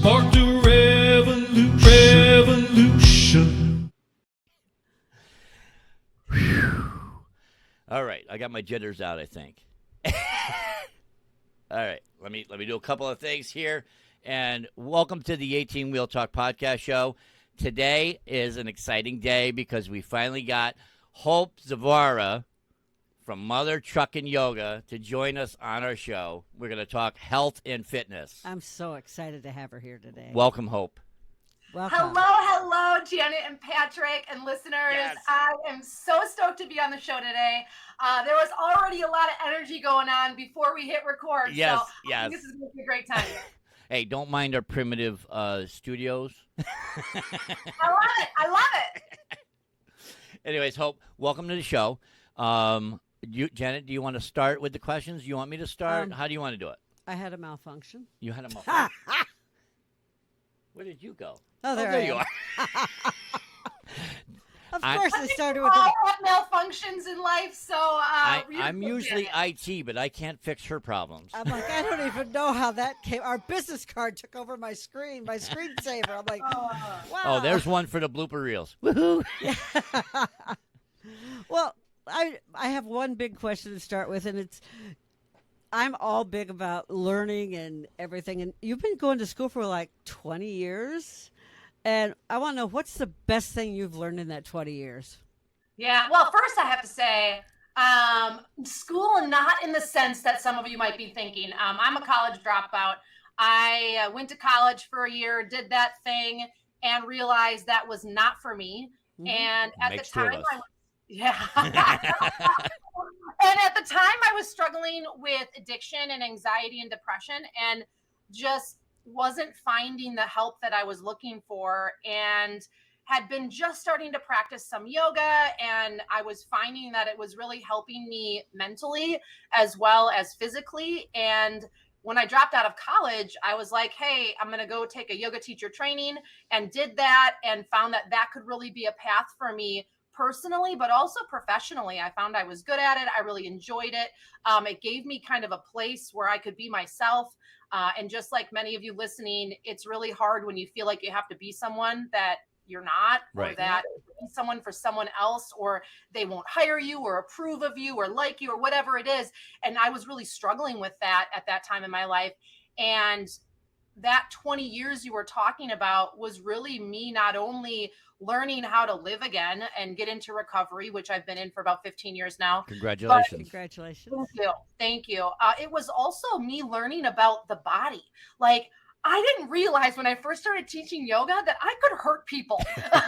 sparked a revolution. All right, I got my jitters out, I think. All right, let me do a couple of things here. And welcome to the 18 Wheel Talk podcast show. Today is an exciting day because we finally got Hope Zvara from Mother Truckin' Yoga to join us on our show. We're going to talk health and fitness. I'm so excited to have her here today. Welcome, Hope. Welcome. Hello, Janet and Patrick and listeners. Yes. I am so stoked to be on the show today. There was already a lot of energy going on before we hit record. Yes, so yes. I think this is going to be a great time. Hey, don't mind our primitive studios. I love it. Anyways, Hope, welcome to the show. Janet, do you want to start with the questions? Do you want me to start? How do you want to do it? I had a malfunction. You had a malfunction. Where did you go? Oh, there I you am. are. Of course, it started with all the... have malfunctions in life, so I'm usually IT, but I can't fix her problems. I'm like, I don't even know how that came. Our business card took over my screen, my screensaver. I'm like, wow. Oh, there's one for the blooper reels. Woohoo! Yeah. Well, I have one big question to start with, and it's, I'm all big about learning and everything, and you've been going to school for like 20 years, and I want to know, what's the best thing you've learned in that 20 years? Yeah, well, first I have to say, school, not in the sense that some of you might be thinking. I'm a college dropout. I went to college for a year, did that thing, and realized that was not for me. Mm-hmm. And at Makes the time, two of us. yeah. And at the time, I was struggling with addiction and anxiety and depression, and just wasn't finding the help that I was looking for, and had been just starting to practice some yoga. And I was finding that it was really helping me mentally as well as physically. And when I dropped out of college, I was like, hey, I'm going to go take a yoga teacher training, and did that, and found that that could really be a path for me personally, but also professionally. I found I was good at it. I really enjoyed it. It gave me kind of a place where I could be myself. And just like many of you listening, it's really hard when you feel like you have to be someone that you're not, Right. or that be someone for someone else, or they won't hire you or approve of you or like you or whatever it is. And I was really struggling with that at that time in my life. And that 20 years you were talking about was really me not only learning how to live again and get into recovery, which I've been in for about 15 years now. Congratulations. Congratulations. Thank you. It was also me learning about the body. Like, I didn't realize when I first started teaching yoga that I could hurt people. Like,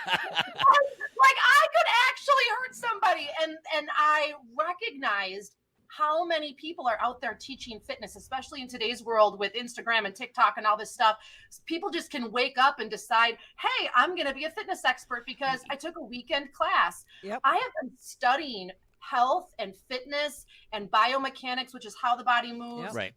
I could actually hurt somebody. And I recognized how many people are out there teaching fitness, especially in today's world with Instagram and TikTok and all this stuff. People just can wake up and decide, hey, I'm going to be a fitness expert because I took a weekend class. Yep. I have been studying health and fitness and biomechanics, which is how the body moves, Yep. Right.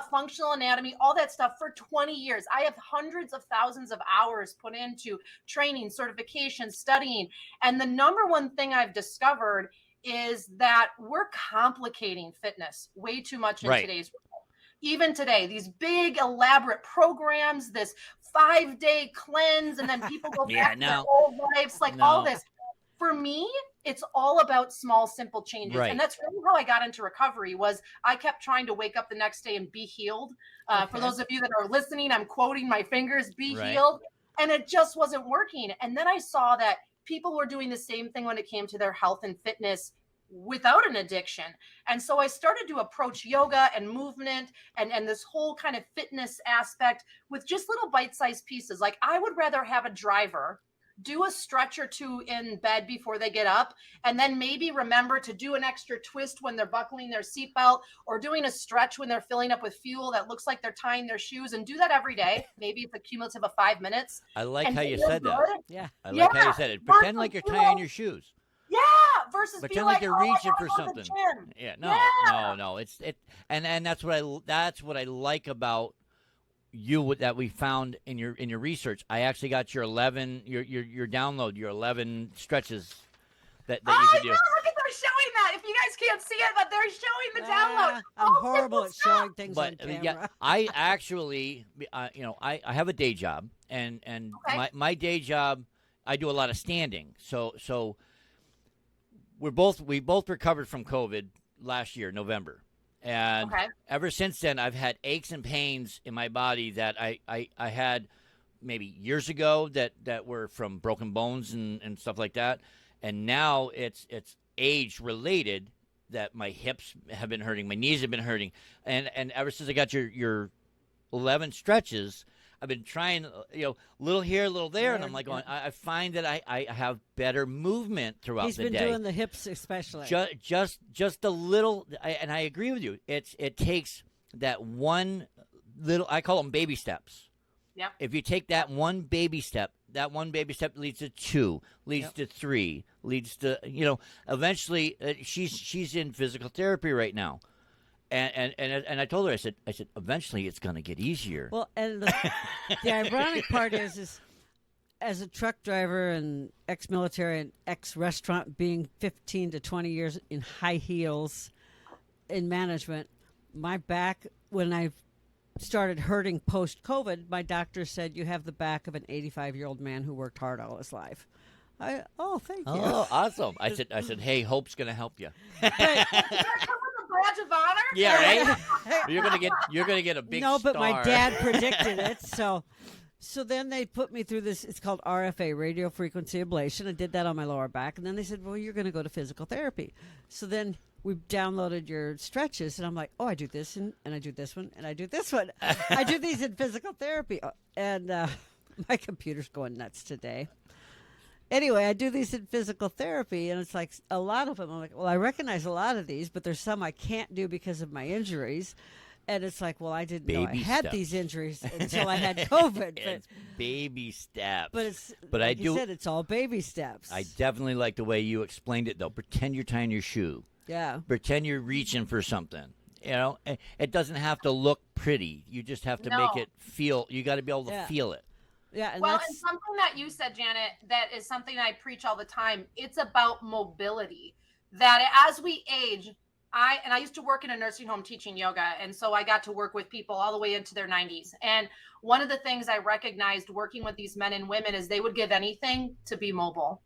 functional anatomy, all that stuff for 20 years. I have hundreds of thousands of hours put into training, certification, studying. And the number one thing I've discovered is that we're complicating fitness way too much in Right. today's world. Even today, these big elaborate programs, this 5-day cleanse, and then people go Yeah, back to their no. old lives, like No. all this. For me, it's all about small, simple changes. Right. And that's really how I got into recovery. Was I kept trying to wake up the next day and be healed. For Okay. those of you that are listening, I'm quoting my fingers, be Right. healed. And it just wasn't working. And then I saw that people were doing the same thing when it came to their health and fitness without an addiction. And so I started to approach yoga and movement and this whole kind of fitness aspect with just little bite-sized pieces. Like, I would rather have a driver do a stretch or two in bed before they get up, and then maybe remember to do an extra twist when they're buckling their seatbelt, or doing a stretch when they're filling up with fuel that looks like they're tying their shoes, and do that every day. Maybe it's a cumulative of 5 minutes. I like And how you feel said that. good. Yeah. I like how you Yeah. said it. Pretend like you're tying your shoes. Yeah, versus Pretend being like like, you're oh, I reaching gotta for go to the something. gym. Yeah, Yeah. no. And that's what I like about you that we found in your research. I actually got your 11 your download, your 11 stretches that you can do. Look at was showing that. If you guys can't see it, but they're showing the download. I'm Oh, horrible at stop. showing things on But camera. yeah, I actually, I have a day job, and Okay. my day job, I do a lot of standing. So we both recovered from COVID last year, November, and Okay. ever since then, I've had aches and pains in my body that I had maybe years ago that were from broken bones and stuff like that, and now it's age related, that my hips have been hurting, my knees have been hurting, and ever since I got your 11 stretches, I've been trying, little here, little there, and I'm like, going, I find that I have better movement throughout He's the been day. doing the hips especially. Just a little, and I agree with you. It takes that one little, I call them baby steps. Yep. If you take that one baby step, that one baby step leads to 2, leads to 3, leads to, eventually she's in physical therapy right now. And I told her, I said, eventually it's going to get easier. Well, and the ironic part is as a truck driver and ex-military and ex-restaurant, being 15 to 20 years in high heels in management, my back, when I started hurting post-COVID, my doctor said, you have the back of an 85-year-old man who worked hard all his life. Thank you. Oh, awesome. I said, hey, Hope's going to help you. Does that come with a badge of honor? Yeah, right? You're gonna get a big No, but my star. dad predicted it. So then they put me through this. It's called RFA, radio frequency ablation. I did that on my lower back, and then they said, "Well, you're going to go to physical therapy." So then we downloaded your stretches, and I'm like, "Oh, I do this, and I do this one, and I do this one. I do these in physical therapy." And my computer's going nuts today. Anyway, I do these in physical therapy, and it's like a lot of them. I'm like, well, I recognize a lot of these, but there's some I can't do because of my injuries. And it's like, well, I didn't know I Baby had steps. these injuries until I had COVID. It's baby steps. But it's, But like I you do. said, it's all baby steps. I definitely like the way you explained it, though. Pretend you're tying your shoe. Yeah. Pretend you're reaching for something. It doesn't have to look pretty. You just have to make it feel. You got to be able to feel it. Yeah. And Well, that's, and something that you said, Janet, that is something I preach all the time. It's about mobility. That as we age, I used to work in a nursing home teaching yoga, and so I got to work with people all the way into their 90s. And one of the things I recognized working with these men and women is they would give anything to be mobile,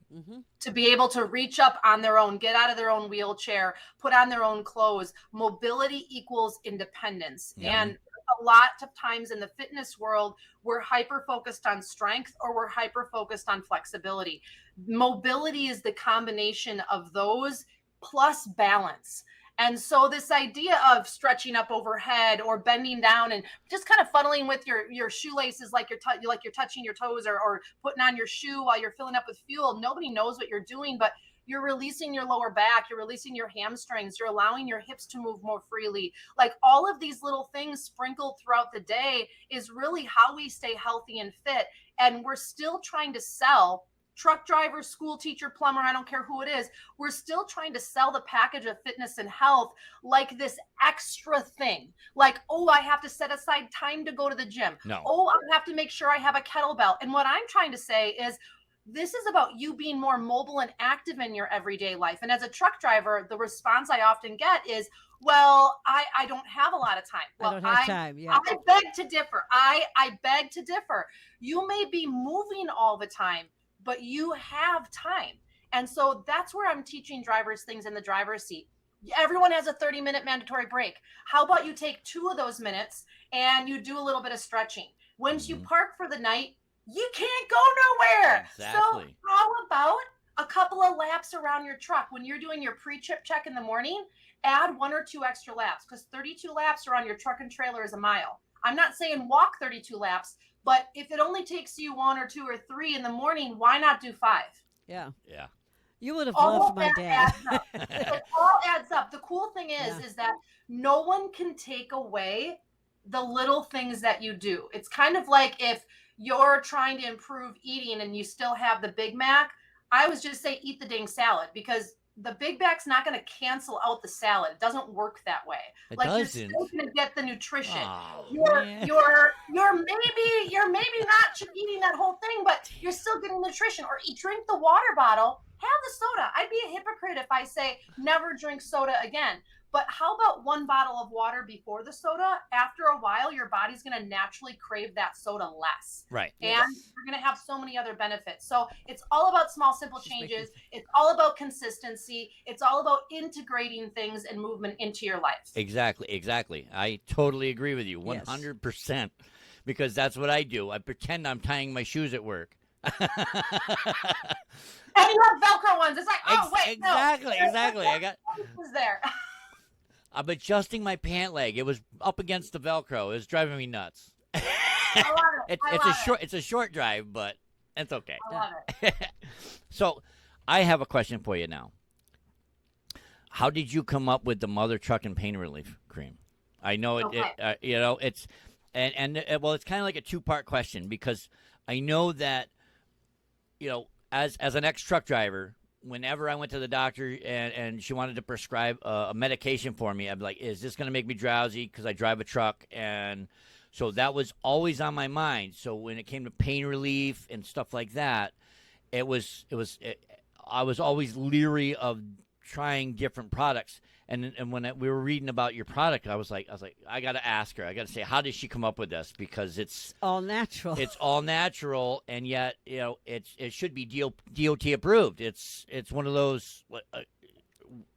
to be able to reach up on their own, get out of their own wheelchair, put on their own clothes. Mobility equals independence. Yeah. And a lot of times in the fitness world, we're hyper focused on strength or we're hyper focused on flexibility. Mobility is the combination of those plus balance. And so this idea of stretching up overhead or bending down and just kind of funneling with your shoelaces like you're touching your toes or putting on your shoe while you're filling up with fuel. Nobody knows what you're doing, but you're releasing your lower back, you're releasing your hamstrings, you're allowing your hips to move more freely. Like all of these little things sprinkled throughout the day is really how we stay healthy and fit. And we're still trying to sell, truck driver, school teacher, plumber, I don't care who it is, we're still trying to sell the package of fitness and health like this extra thing. Like, oh, I have to set aside time to go to the gym. No. Oh, I have to make sure I have a kettlebell. And what I'm trying to say is, this is about you being more mobile and active in your everyday life. And as a truck driver, the response I often get is, well, I don't have a lot of time. Well, I don't have time. Yeah. I beg to differ. I beg to differ. You may be moving all the time, but you have time. And so that's where I'm teaching drivers things in the driver's seat. Everyone has a 30-minute mandatory break. How about you take 2 of those minutes and you do a little bit of stretching? Once you park for the night, you can't go nowhere. Exactly. So how about a couple of laps around your truck? When you're doing your pre-trip check in the morning, add 1 or 2 extra laps, because 32 laps around your truck and trailer is a mile. I'm not saying walk 32 laps, but if it only takes you 1 or 2 or 3 in the morning, why not do 5? Yeah. Yeah. You would have All loved my that dad. adds up. It all adds up. The cool thing is that no one can take away the little things that you do. It's kind of like if you're trying to improve eating and you still have the Big Mac, I would just say eat the dang salad, because the Big Mac's not going to cancel out the salad. It doesn't work that way. It Like doesn't. you're still going to get the nutrition. Oh, man. You're maybe not eating that whole thing, but you're still getting nutrition. Or drink the water bottle, have the soda. I'd be a hypocrite if I say never drink soda again. But how about one bottle of water before the soda? After a while, your body's going to naturally crave that soda less. Right. And Yes. you're going to have so many other benefits. So it's all about small, simple changes. It's all about consistency. It's all about integrating things and movement into your life. Exactly. I totally agree with you, Yes. 100%, because that's what I do. I pretend I'm tying my shoes at work. And you have Velcro ones. It's like, oh, wait, exactly. was there. I'm adjusting my pant leg. It was up against the Velcro. It was driving me nuts. I love it. It's a short drive, but it's okay. I love it. So, I have a question for you now. How did you come up with the Mother Truck and Pain Relief Cream? I know it's well, it's kind of like a two-part question, because I know that, as an ex-truck driver, whenever I went to the doctor and she wanted to prescribe a medication for me, I'd be like, is this going to make me drowsy because I drive a truck? And so that was always on my mind. So when it came to pain relief and stuff like that, I was always leery of trying different products. And when we were reading about your product, I was like, I got to ask her. I got to say, how did she come up with this? Because it's all natural. It's all natural, and yet it should be DOT approved. It's one of those.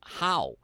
How?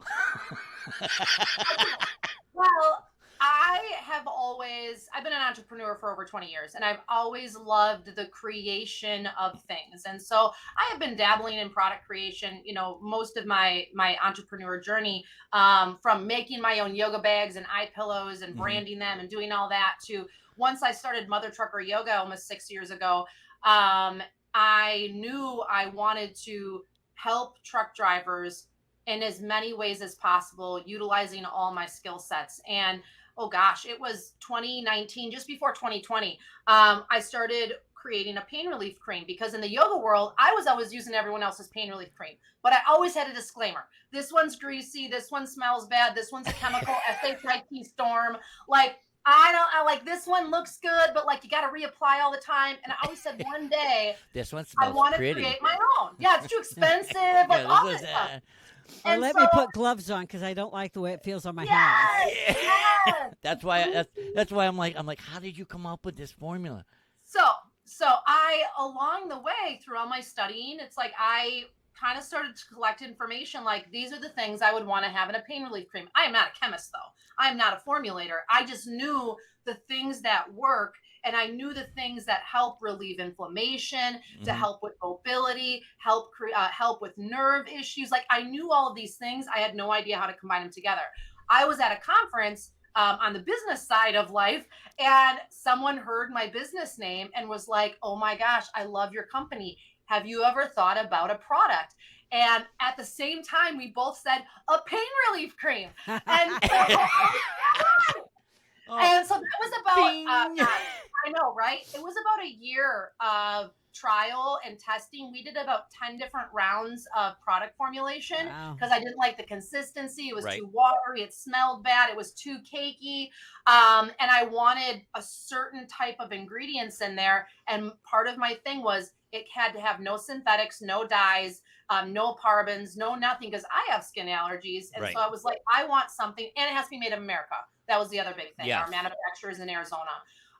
Well, I've been an entrepreneur for over 20 years, and I've always loved the creation of things. And so I have been dabbling in product creation, most of my entrepreneur journey, from making my own yoga bags and eye pillows and branding them and doing all that, to once I started Mother Trucker Yoga almost 6 years ago. I knew I wanted to help truck drivers in as many ways as possible, utilizing all my skill sets. And oh gosh, it was 2019, just before 2020. I started creating a pain relief cream, because in the yoga world, I was always using everyone else's pain relief cream, but I always had a disclaimer. This one's greasy. This one smells bad. This one's a chemical SHIT storm. Like, I like, this one looks good, but like, you got to reapply all the time. And I always said one day, this one smells I want to pretty. create my own. Yeah, it's too expensive. Like, all this stuff. Or let me put gloves on, because I don't like the way it feels on my hands. Yes. That's why I'm like, how did you come up with this formula? So I, along the way through all my studying, it's like I kind of started to collect information. Like, these are the things I would want to have in a pain relief cream. I am not a chemist, though. I am not a formulator. I just knew the things that work, and I knew the things that help relieve inflammation, to help with mobility, help with nerve issues. Like, I knew all of these things. I had no idea how to combine them together. I was at a conference on the business side of life, and someone heard my business name and was like, oh my gosh, I love your company. Have you ever thought about a product? And at the same time, we both said a pain relief cream. And and so that was about, I know, right? It was about a year of trial and testing. We did about 10 different rounds of product formulation, because I didn't like the consistency. It was too watery. It smelled bad. It was too cakey. And I wanted a certain type of ingredients in there. And part of my thing was it had to have no synthetics, no dyes, no parabens, no nothing, because I have skin allergies. And so I was like, I want something, and it has to be made in America. That was the other big thing. Yes. Our manufacturer is in Arizona.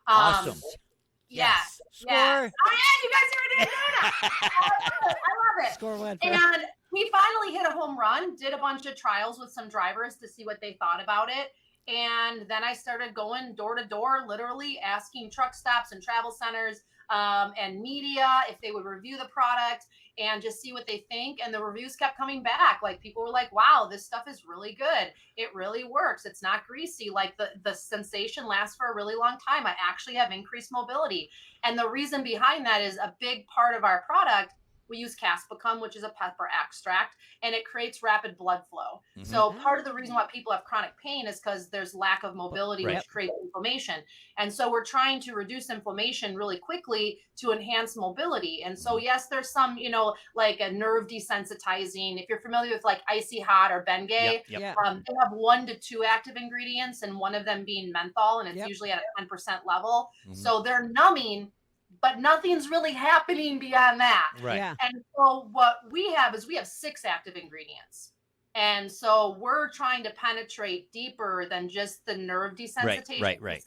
Awesome. Yes. Score. Yes. Oh, yeah, you guys are doing it. I love it. Score one. And we finally hit a home run, did a bunch of trials with some drivers to see what they thought about it. And then I started going door to door, literally asking truck stops and travel centers and media if they would review the product and just see what they think. And the reviews kept coming back. Like, people were like, wow, this stuff is really good. It really works. It's not greasy. Like, the sensation lasts for a really long time. I actually have increased mobility. And the reason behind that is a big part of our product. We use caspicum, which is a pepper extract, and it creates rapid blood flow. So part of the reason why people have chronic pain is because there's lack of mobility, which creates inflammation. And so we're trying to reduce inflammation really quickly to enhance mobility. And so, yes, there's some, like a nerve desensitizing. If you're familiar with like Icy Hot or Bengay, they have 1 to 2 active ingredients, and one of them being menthol, and it's usually at a 10% level. So they're numbing, but nothing's really happening beyond that. Right. Yeah. And so what we have is we have 6 active ingredients. And so we're trying to penetrate deeper than just the nerve desensitization. Right.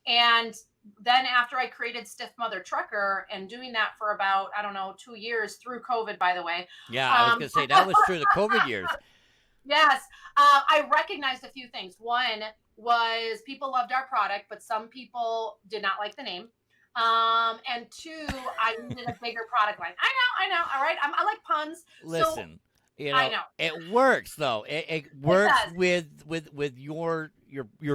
And then after I created Stiff Mother Trucker and doing that for about, I don't know, 2 years through COVID, by the way. Yeah, I was going to say that was through the COVID years. Yes. I recognized a few things. One was people loved our product, but some people did not like the name. And 2, I needed a bigger product line. I know. All right. I like puns. Listen, you know, I know. it works though. It works does. with your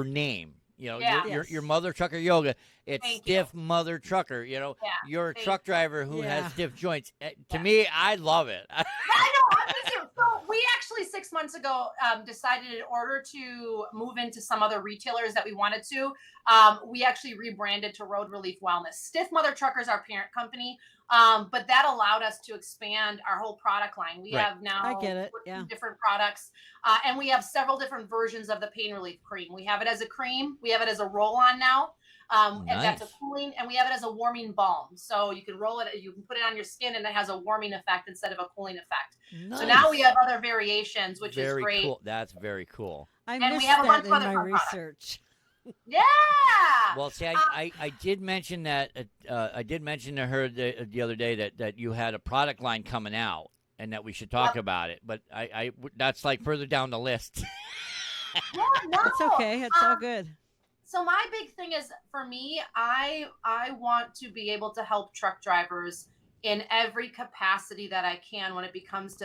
name. You know, Yeah. your Mother Trucker Yoga. It's Thank Stiff Mother Trucker. You know, Yeah, you're a thank truck driver who Yeah. has stiff joints. To Yeah. me, I love it. I know. I'm with you. So we actually 6 months ago decided in order to move into some other retailers that we wanted to, we actually rebranded to Road Relief Wellness. Stiff Mother Trucker is our parent company, but that allowed us to expand our whole product line. We Right. have now I get it, 14 yeah. different products, and we have several different versions of the pain relief cream. We have it as a cream. We have it as a roll-on now. And that's a Nice. cooling, and we have it as a warming balm. So you can roll it, you can put it on your skin, and it has a warming effect instead of a cooling effect. Nice. So now we have other variations, which is very great. cool. That's very cool. I And we missed have a bunch that of in other my fun products. research. Yeah. Well, see, I did mention that I did mention to her the other day that you had a product line coming out and that we should talk about it. But I that's like further down the list. Yeah, no. It's okay. It's all good. So my big thing is for me, I want to be able to help truck drivers in every capacity that I can when it comes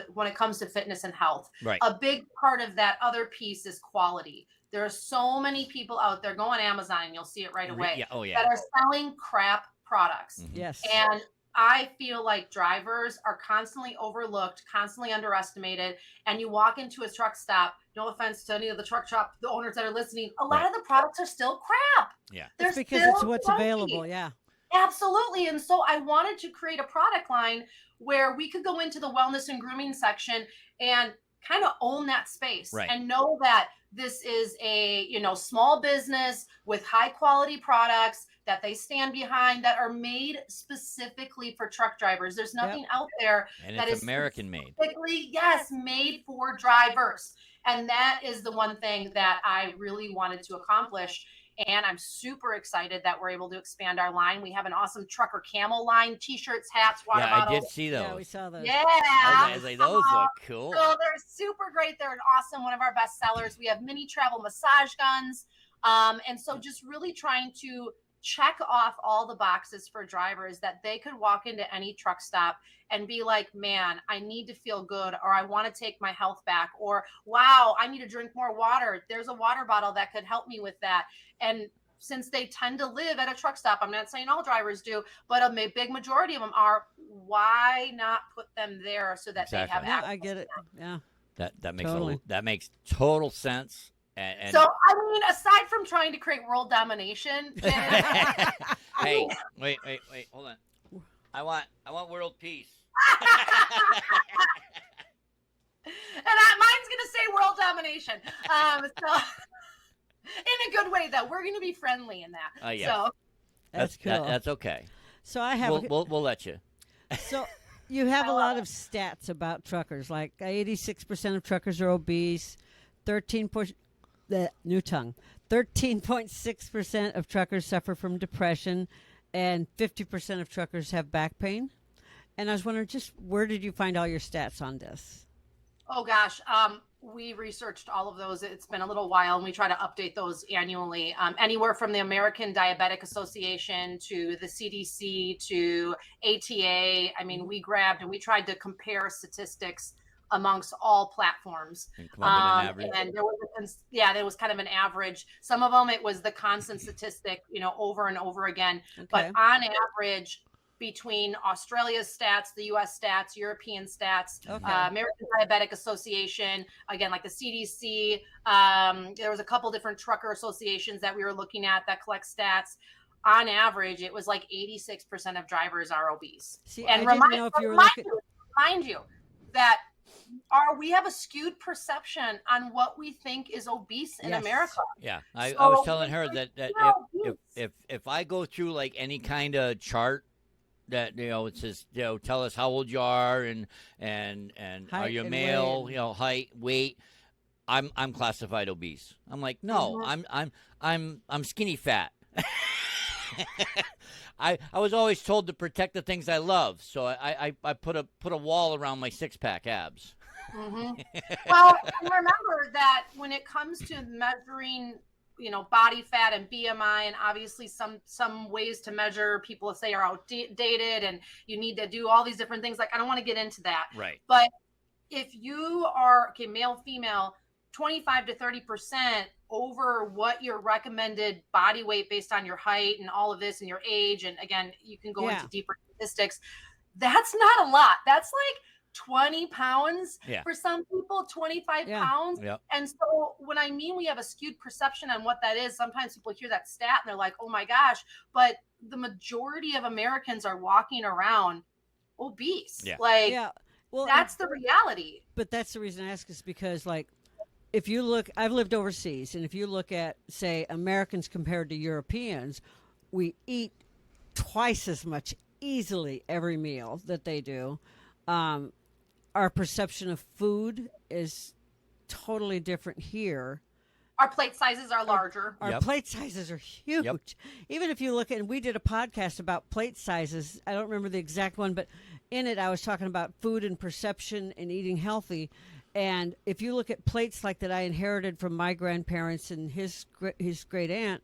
to fitness and health. Right. A big part of that other piece is quality. There are so many people out there. Go on Amazon and you'll see it right away. Yeah. Oh yeah. That are selling crap products. Mhm. Yes. And I feel like drivers are constantly overlooked, constantly underestimated. And you walk into a truck stop, no offense to any of the truck shop, the owners that are listening, a lot Right. of the products are still crap. Yeah. They're It's because still it's what's junky. available. Yeah. Absolutely. And so I wanted to create a product line where we could go into the wellness and grooming section and kind of own that space Right. and know that this is a, small business with high quality products that they stand behind that are made specifically for truck drivers. There's nothing out there And that it's is American made. specifically, yes, made for drivers. And that is the one thing that I really wanted to accomplish. And I'm super excited that we're able to expand our line. We have an awesome trucker camel line, t-shirts, hats, water Yeah, I bottles. did see Yeah, we those. saw those. Yeah. I was like, those look cool. So they're super great. They're an awesome, one of our best sellers. We have mini travel massage guns. And so just really trying to check off all the boxes for drivers that they could walk into any truck stop and be like, man, I need to feel good, or I want to take my health back, or wow, I need to drink more water. There's a water bottle that could help me with that. And since they tend to live at a truck stop, I'm not saying all drivers do, but a big majority of them are, why not put them there so that they have Exactly. Yeah, access? I get it. Yeah. That makes Totally. that makes total sense. And So, I mean, aside from trying to create world domination, hey, wait, hold on. I want world peace. and mine's gonna say world domination. So, in a good way, though, we're gonna be friendly in that. Oh, yeah. So, That's cool. That's okay. So I have. We'll let you. So you have a lot of stats about truckers. Like 86% of truckers are obese. 13.6% of truckers suffer from depression, and 50% of truckers have back pain. And I was wondering, just where did you find all your stats on this? oh gosh, we researched all of those. It's been a little while, and we try to update those annually. Anywhere from the American Diabetic Association to the CDC to ATA. I mean, we grabbed and we tried to compare statistics amongst all platforms. And come up with an average. And there was kind of an average. Some of them, it was the constant statistic, over and over again. Okay. But on average, between Australia's stats, the US stats, European stats, Okay. American Diabetic Association, again, like the CDC, there was a couple different trucker associations that we were looking at that collect stats. On average, it was like 86% of drivers are obese. See, And I didn't know if you were looking. remind you that we have a skewed perception on what we think is obese in Yes. America. Yeah, I So, was telling her that You're if I go through like any kind of chart that it says tell us how old you are and are Height you a and male, weight. height, weight, I'm classified obese. I'm like, no, Mhm. I'm skinny fat. I was always told to protect the things I love, so I put a wall around my 6-pack abs. hmm Well, and remember that when it comes to measuring, body fat and BMI, and obviously some ways to measure people say are outdated, and you need to do all these different things. Like, I don't want to get into that, Right. but if you are male, female, 25 to 30% over what your recommended body weight based on your height and all of this and your age, and again, you can go Yeah. into deeper statistics. That's not a lot. That's like 20 pounds Yeah. for some people, 25 Yeah. pounds. Yep. And so when I mean we have a skewed perception on what that is, sometimes people hear that stat and they're like, oh my gosh, but the majority of Americans are walking around obese. Yeah. Like, Yeah. Well, that's the reality. but that's the reason I ask is because, like, if you look, I've lived overseas, and if you look at, say, Americans compared to Europeans, we eat twice as much easily every meal that they do. Um, our perception of food is totally different here. Our plate sizes are larger. Our Yep. plate sizes are huge. Even if you look at, and we did a podcast about plate sizes. I don't remember the exact one, but in it, I was talking about food and perception and eating healthy. And if you look at plates like that I inherited from my grandparents and his great aunt,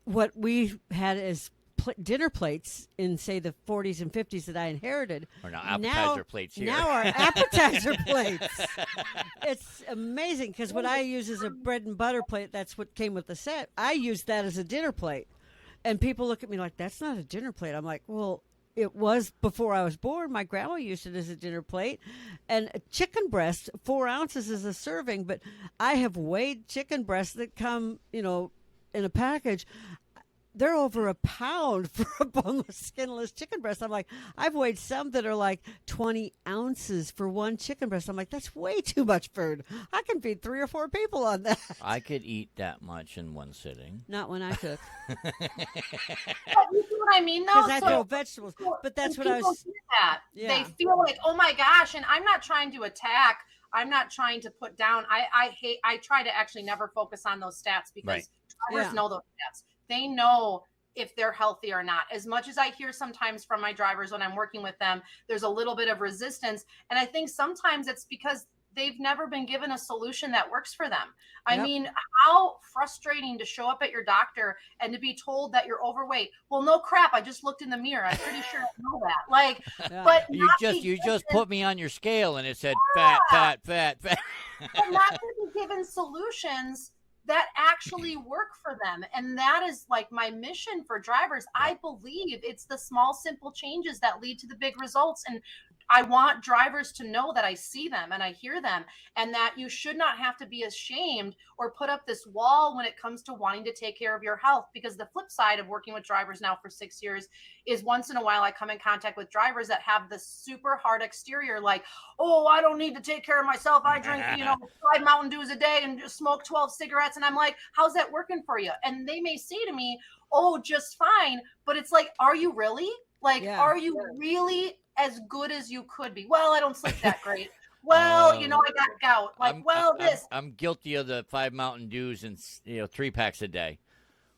what we had as dinner plates in, say, the 40s and 50s that I inherited. Or now appetizer plates here. Now our appetizer plates. It's amazing because what I use is a bread and butter plate. That's what came with the set. I use that as a dinner plate. And people look at me like, that's not a dinner plate. I'm like, well, it was before I was born. My grandma used it as a dinner plate. And a chicken breast, 4 ounces is a serving. But I have weighed chicken breasts that come, in a package. They're over a pound for a boneless, skinless chicken breast. I'm like, I've weighed some that are like 20 ounces for one chicken breast. I'm like, that's way too much food. I can feed 3 or 4 people on that. I could eat that much in one sitting. Not when I cook. But you see what I mean, though? Because I So- throw vegetables. But that's what I people was. hear that. Yeah. They feel like, oh my gosh, and I'm not trying to attack. I'm not trying to put down. I try to actually never focus on those stats because Right. drivers Yeah. know those stats. They know if they're healthy or not. As much as I hear sometimes from my drivers when I'm working with them, there's a little bit of resistance. And I think sometimes it's because they've never been given a solution that works for them. I Yep. mean, how frustrating to show up at your doctor and to be told that you're overweight. Well, no crap. I just looked in the mirror. I'm pretty sure I know that. Like, Yeah. but You not just be you just given- put me on your scale and it said fat, fat, fat, fat. but not to be given solutions that actually work for them. And that is like my mission for drivers. I believe it's the small, simple changes that lead to the big results. And I want drivers to know that I see them and I hear them, and that you should not have to be ashamed or put up this wall when it comes to wanting to take care of your health. Because the flip side of working with drivers now for 6 years is once in a while I come in contact with drivers that have this super hard exterior, like, oh, I don't need to take care of myself. I drink, 5 Mountain Dews a day and just smoke 12 cigarettes. And I'm like, how's that working for you? And they may say to me, oh, just fine. But it's like, are you really? Like, Yeah. are you really as good as you could be? Well, I don't sleep that great. Well, I got gout. Like, this. I'm guilty of the 5 Mountain Dews and 3 packs a day.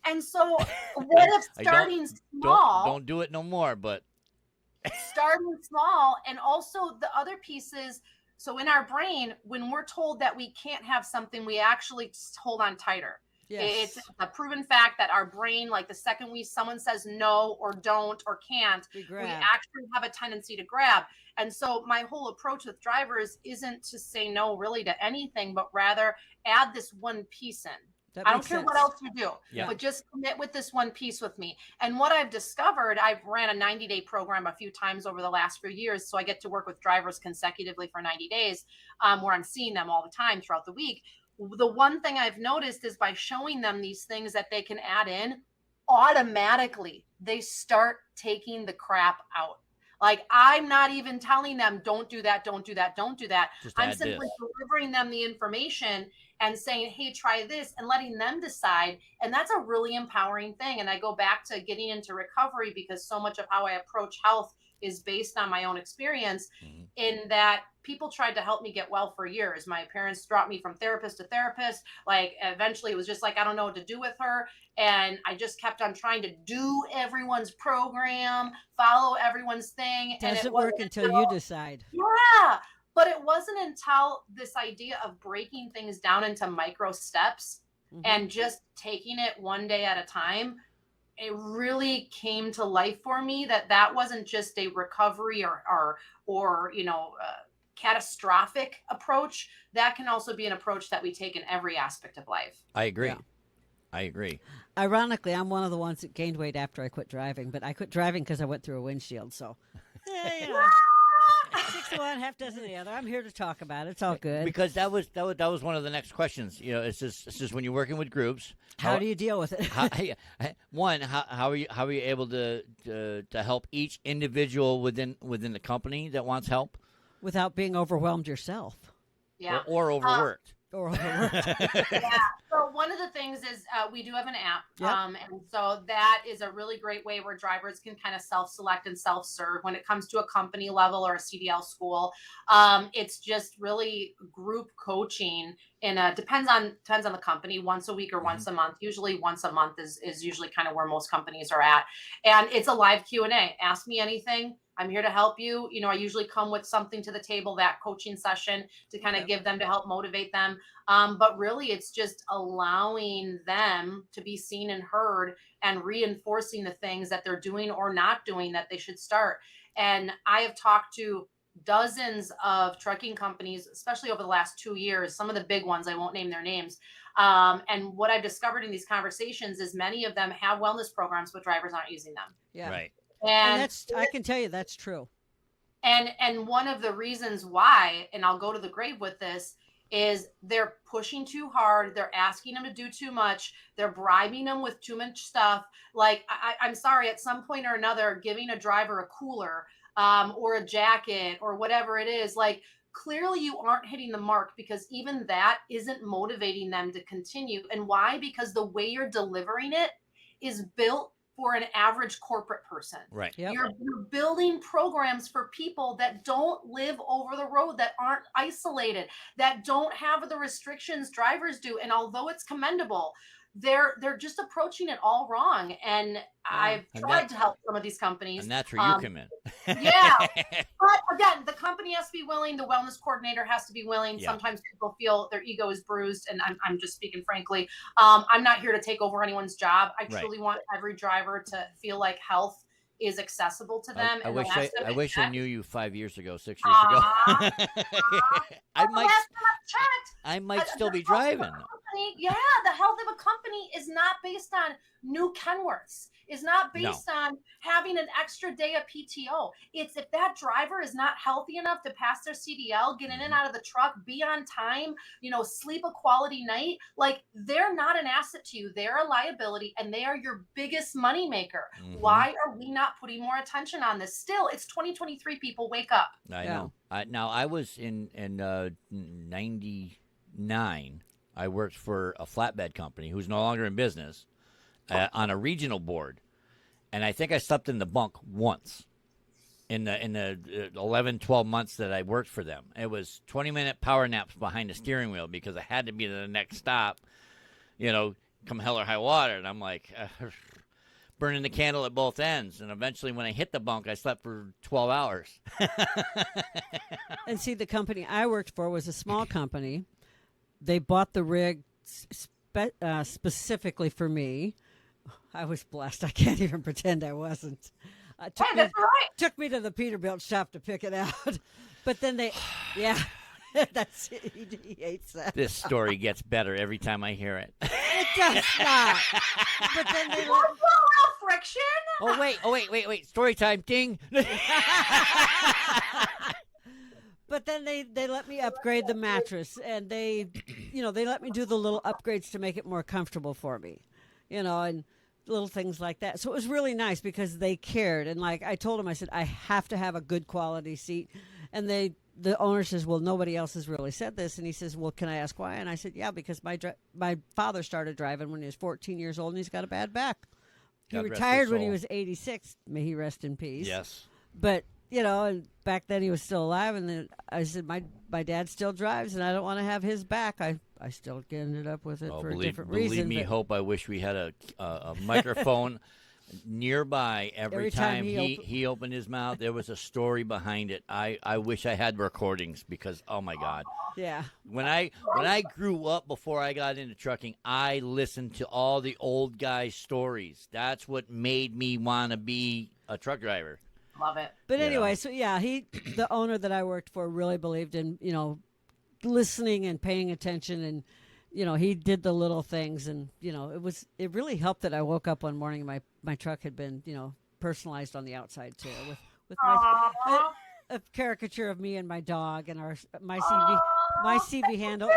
And so what if I starting small, Don't do it no more. But starting small, and also the other pieces. So in our brain, when we're told that we can't have something, we actually hold on tighter. Yes. It's a proven fact that our brain, like the second someone says no or don't or can't, We we grab. actually have a tendency to grab. And so my whole approach with drivers isn't to say no really to anything, but rather add this one piece in. That I don't makes care sense. what else you do, Yeah. but just commit with this one piece with me. And what I've discovered, I've ran a 90-day program a few times over the last few years. So I get to work with drivers consecutively for 90 days, where I'm seeing them all the time throughout the week. The one thing I've noticed is by showing them these things that they can add in, automatically they start taking the crap out. Like, I'm not even telling them, don't do that, don't do that, don't do that. just I'm add simply this. delivering them the information, and saying, hey, try this, and letting them decide. And that's a really empowering thing. And I go back to getting into recovery because so much of how I approach health is based on my own experience, in that people tried to help me get well for years. My parents brought me from therapist to therapist. Like eventually it was just like, I don't know what to do with her. And I just kept on trying to do everyone's program, follow everyone's thing. And Doesn't it work wasn't until you decide. Yeah. But it wasn't until this idea of breaking things down into micro steps and just taking it one day at a time, it really came to life for me that wasn't just a recovery or catastrophic approach. That can also be an approach that we take in every aspect of life. I agree. Yeah. I agree. Ironically, I'm one of the ones that gained weight after I quit driving, but I quit driving because I went through a windshield. So, you know, 6 of one, half dozen of the other. I'm here to talk about it. It's all good. Because that was one of the next questions. You know, it's just when you're working with groups. How do you deal with it? how are you able to help each individual within the company that wants help Without being overwhelmed yourself. Yeah. or overworked? Or overworked. Yeah. So one of the things is we do have an app. Yep. And so that is a really great way where drivers can kind of self-select and self-serve when it comes to a company level or a CDL school. It's just really group coaching depends on the company, once a week or once a month. Usually once a month is usually kind of where most companies are at. And it's a live Q&A. Ask me anything. I'm here to help you. You know, I usually come with something to the table, that coaching session, to kind of give them, to help motivate them. But really, it's just allowing them to be seen and heard and reinforcing the things that they're doing or not doing that they should start. And I have talked to dozens of trucking companies, especially over the last 2 years, some of the big ones, I won't name their names. And what I've discovered in these conversations is many of them have wellness programs, but drivers aren't using them. Yeah. Right. And I can tell you that's true. And one of the reasons why, and I'll go to the grave with this, is they're pushing too hard. They're asking them to do too much. They're bribing them with too much stuff. Like, I'm sorry, at some point or another, giving a driver a cooler or a jacket or whatever it is, like, clearly you aren't hitting the mark, because even that isn't motivating them to continue. And why? Because the way you're delivering it is built for an average corporate person. Right. Yep. You're building programs for people that don't live over the road, that aren't isolated, that don't have the restrictions drivers do. And although it's commendable, they're just approaching it all wrong. And I've tried to help some of these companies. And that's where you come in. Yeah. But again, the company has to be willing. The wellness coordinator has to be willing. Yeah. Sometimes people feel their ego is bruised. And I'm just speaking frankly. I'm not here to take over anyone's job. I truly want every driver to feel like health is accessible to them. I wish I knew you 5 years ago, 6 years ago. I might still be driving. Yeah, the health of a company is not based on new Kenworths, is not based on having an extra day of PTO. It's if that driver is not healthy enough to pass their CDL, get in and out of the truck, be on time, sleep a quality night, like, they're not an asset to you. They're a liability, and they are your biggest money maker. Why are we not putting more attention on this? Still, it's 2023, people, wake up. I know. Now, I was in 99. I worked for a flatbed company who's no longer in business on a regional board. And I think I slept in the bunk once in the 11, 12 months that I worked for them. It was 20-minute power naps behind the steering wheel because I had to be to the next stop, come hell or high water. And I'm like, burning the candle at both ends. And eventually when I hit the bunk, I slept for 12 hours. And see, the company I worked for was a small company. They bought the rig specifically for me. I was blessed. I can't even pretend I wasn't. Took me to the Peterbilt shop to pick it out. But then that's it. He hates that. This story gets better every time I hear it. It does not. But then they friction. Oh wait! Story time! Ding. But then they let me upgrade the mattress, and they let me do the little upgrades to make it more comfortable for me, and little things like that. So it was really nice because they cared. And like I told them, I said, I have to have a good quality seat. And they the owner says, well, nobody else has really said this. And he says, well, can I ask why? And I said, yeah, because my father started driving when he was 14 years old, and he's got a bad back. He God rest his retired when he soul. was 86. May he rest in peace. Yes. But, and back then he was still alive. And then I said, my dad still drives, and I don't want to have his back. I still ended up with it for a different reason. Believe me, but Hope, I wish we had a microphone nearby every time he opened his mouth. There was a story behind it. I wish I had recordings because, oh, my God. yeah. When I grew up, before I got into trucking, I listened to all the old guys' stories. That's what made me want to be a truck driver. Love it. But You anyway, know. so yeah, the owner that I worked for really believed in, listening and paying attention, and he did the little things, and it really helped that I woke up one morning and my truck had been personalized on the outside too with a caricature of me and my dog and my CB handle,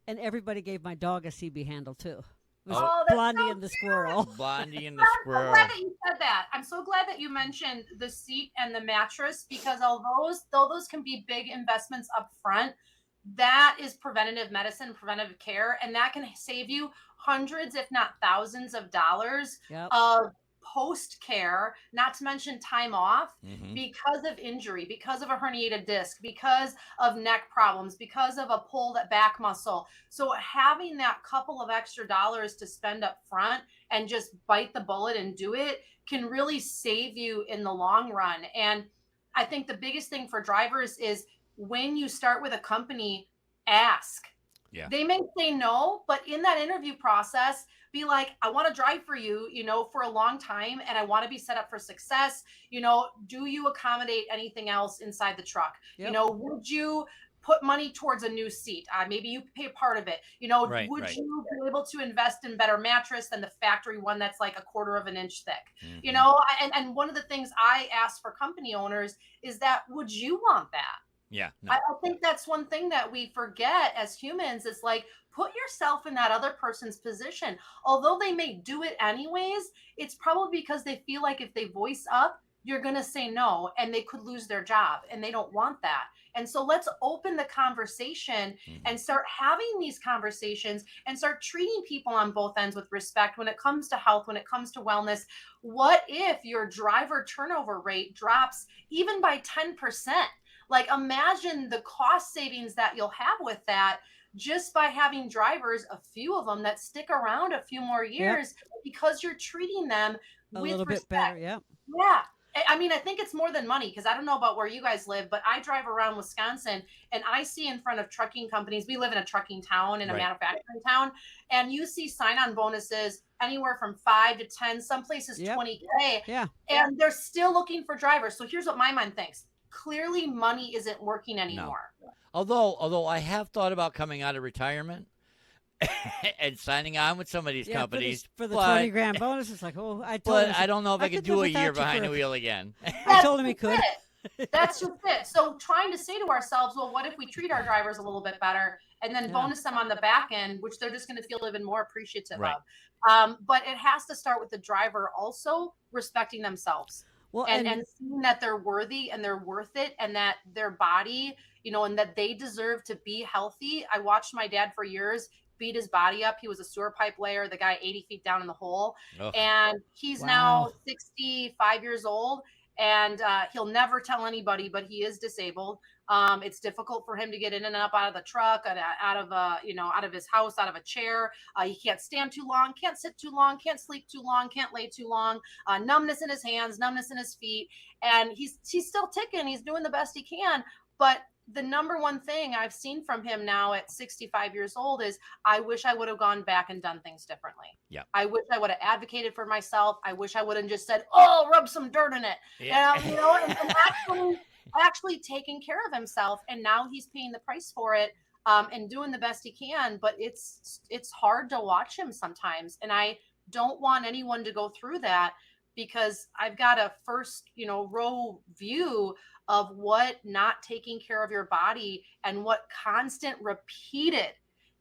and everybody gave my dog a CB handle too. It was that's Blondie so and the squirrel. Blondie and the I'm so squirrel. glad that you said that. I'm so glad that you mentioned the seat and the mattress, because though those can be big investments up front, that is preventative medicine, preventative care, and that can save you hundreds, if not thousands of dollars Yep. of post care, not to mention time off Mhm. because of injury, because of a herniated disc, because of neck problems, because of a pulled back muscle. So having that couple of extra dollars to spend up front and just bite the bullet and do it can really save you in the long run. And I think the biggest thing for drivers is, when you start with a company, ask. Yeah. They may say no, but in that interview process, be like, I want to drive for you, for a long time, and I want to be set up for success. Do you accommodate anything else inside the truck? Yep. Would you put money towards a new seat? Maybe you pay part of it. Right, would right. you be able to invest in better mattress than the factory one that's like a quarter of an inch thick? Mhm. And one of the things I ask for company owners is that, would you want that? Yeah. No. I think that's one thing that we forget as humans, is like, put yourself in that other person's position. Although they may do it anyways, it's probably because they feel like if they voice up, you're going to say no, and they could lose their job, and they don't want that. And so let's open the conversation and start having these conversations and start treating people on both ends with respect when it comes to health, when it comes to wellness. What if your driver turnover rate drops even by 10%? Like, imagine the cost savings that you'll have with that, just by having drivers, a few of them, that stick around a few more years because you're treating them A with little respect. bit better. Yep. Yeah. I mean, I think it's more than money, because I don't know about where you guys live, but I drive around Wisconsin and I see in front of trucking companies. We live in a trucking town, in a Right. manufacturing town, and you see sign-on bonuses anywhere from 5 to 10, some places Yep. 20K, Yeah. and they're still looking for drivers. So here's what my mind thinks. Clearly money isn't working anymore. Although I have thought about coming out of retirement and signing on with some of these companies for the but, 20 grand bonus. It's like, I told but him, I don't know if I I could could do live a year without you behind for- the wheel again. I told him he could. That's just it. So trying to say to ourselves, well, what if we treat our drivers a little bit better, and then bonus them on the back end, which they're just going to feel even more appreciative Right. of. But it has to start with the driver also respecting themselves. Well, And seeing that they're worthy and they're worth it, and that their body, and that they deserve to be healthy. I watched my dad for years beat his body up. He was a sewer pipe layer, the guy 80 feet down in the hole. Ugh. And he's now 65 years old, and he'll never tell anybody, but he is disabled. It's difficult for him to get in and up out of the truck, out of his house, out of a chair. He can't stand too long, can't sit too long, can't sleep too long, can't lay too long. Numbness in his hands, numbness in his feet, and he's still ticking. He's doing the best he can, but the number one thing I've seen from him now at 65 years old is, I wish I would have gone back and done things differently. Yeah. I wish I would have advocated for myself. I wish I would have just said, oh, rub some dirt in it. Yeah. And actually taking care of himself. And now he's paying the price for it, and doing the best he can. But it's hard to watch him sometimes. And I don't want anyone to go through that, because I've got a first, row view of what not taking care of your body, and what constant repeated,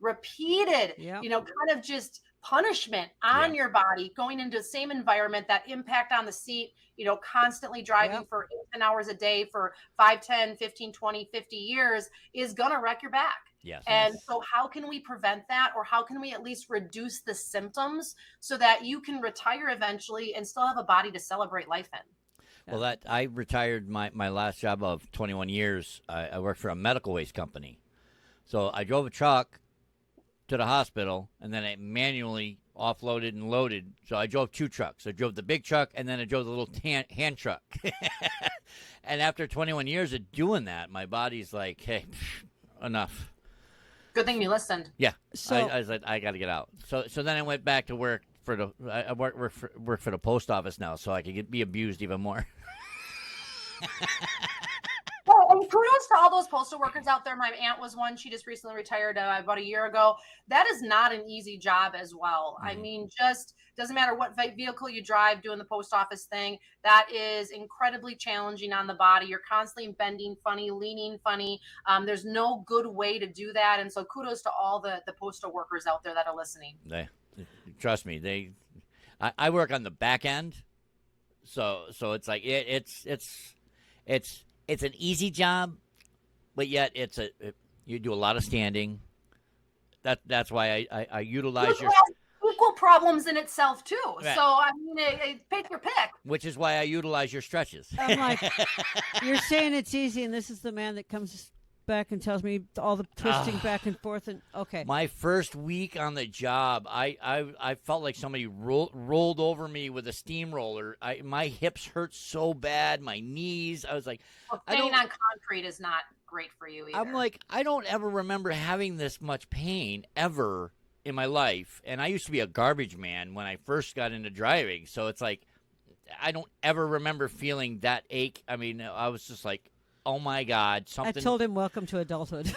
kind of just punishment on your body, going into the same environment, that impact on the seat, constantly driving for 10 hours a day for 5, 10, 15, 20, 50 years is going to wreck your back. Yes. And so how can we prevent that, or how can we at least reduce the symptoms so that you can retire eventually and still have a body to celebrate life in? Well, I retired my last job of 21 years. I worked for a medical waste company. So I drove a truck to the hospital, and then I manually offloaded and loaded. So I drove 2 trucks. I drove the big truck, and then I drove the little hand truck. And after 21 years of doing that, my body's like, hey, enough. Good thing you listened. Yeah. So I was like, I got to get out. So then I went back to work for I work for the post office now, so I could be abused even more. Well, and kudos to all those postal workers out there. My aunt was one. She just recently retired about a year ago. That is not an easy job as well. I mean, just doesn't matter what vehicle you drive doing the post office thing. That is incredibly challenging on the body. You're constantly bending funny, leaning funny. There's no good way to do that. And so kudos to all the postal workers out there that are listening. Trust me, I work on the back end. So it's like it's an easy job, but yet you do a lot of standing. That's why I utilize your equal problems in itself too. Right. So I mean, pick your pick. Which is why I utilize your stretches. I'm like, you're saying it's easy, and this is the man that comes back and tells me all the twisting back and forth. And okay, My first week on the job, I felt like somebody rolled over me with a steamroller. My hips hurt so bad, my knees. I was like, Standing on concrete is not great for you either. I'm like, I don't ever remember having this much pain ever in my life. And I used to be a garbage man when I first got into driving. So it's like, I don't ever remember feeling that ache. I mean, I was just like, oh my God, something. I told him, welcome to adulthood.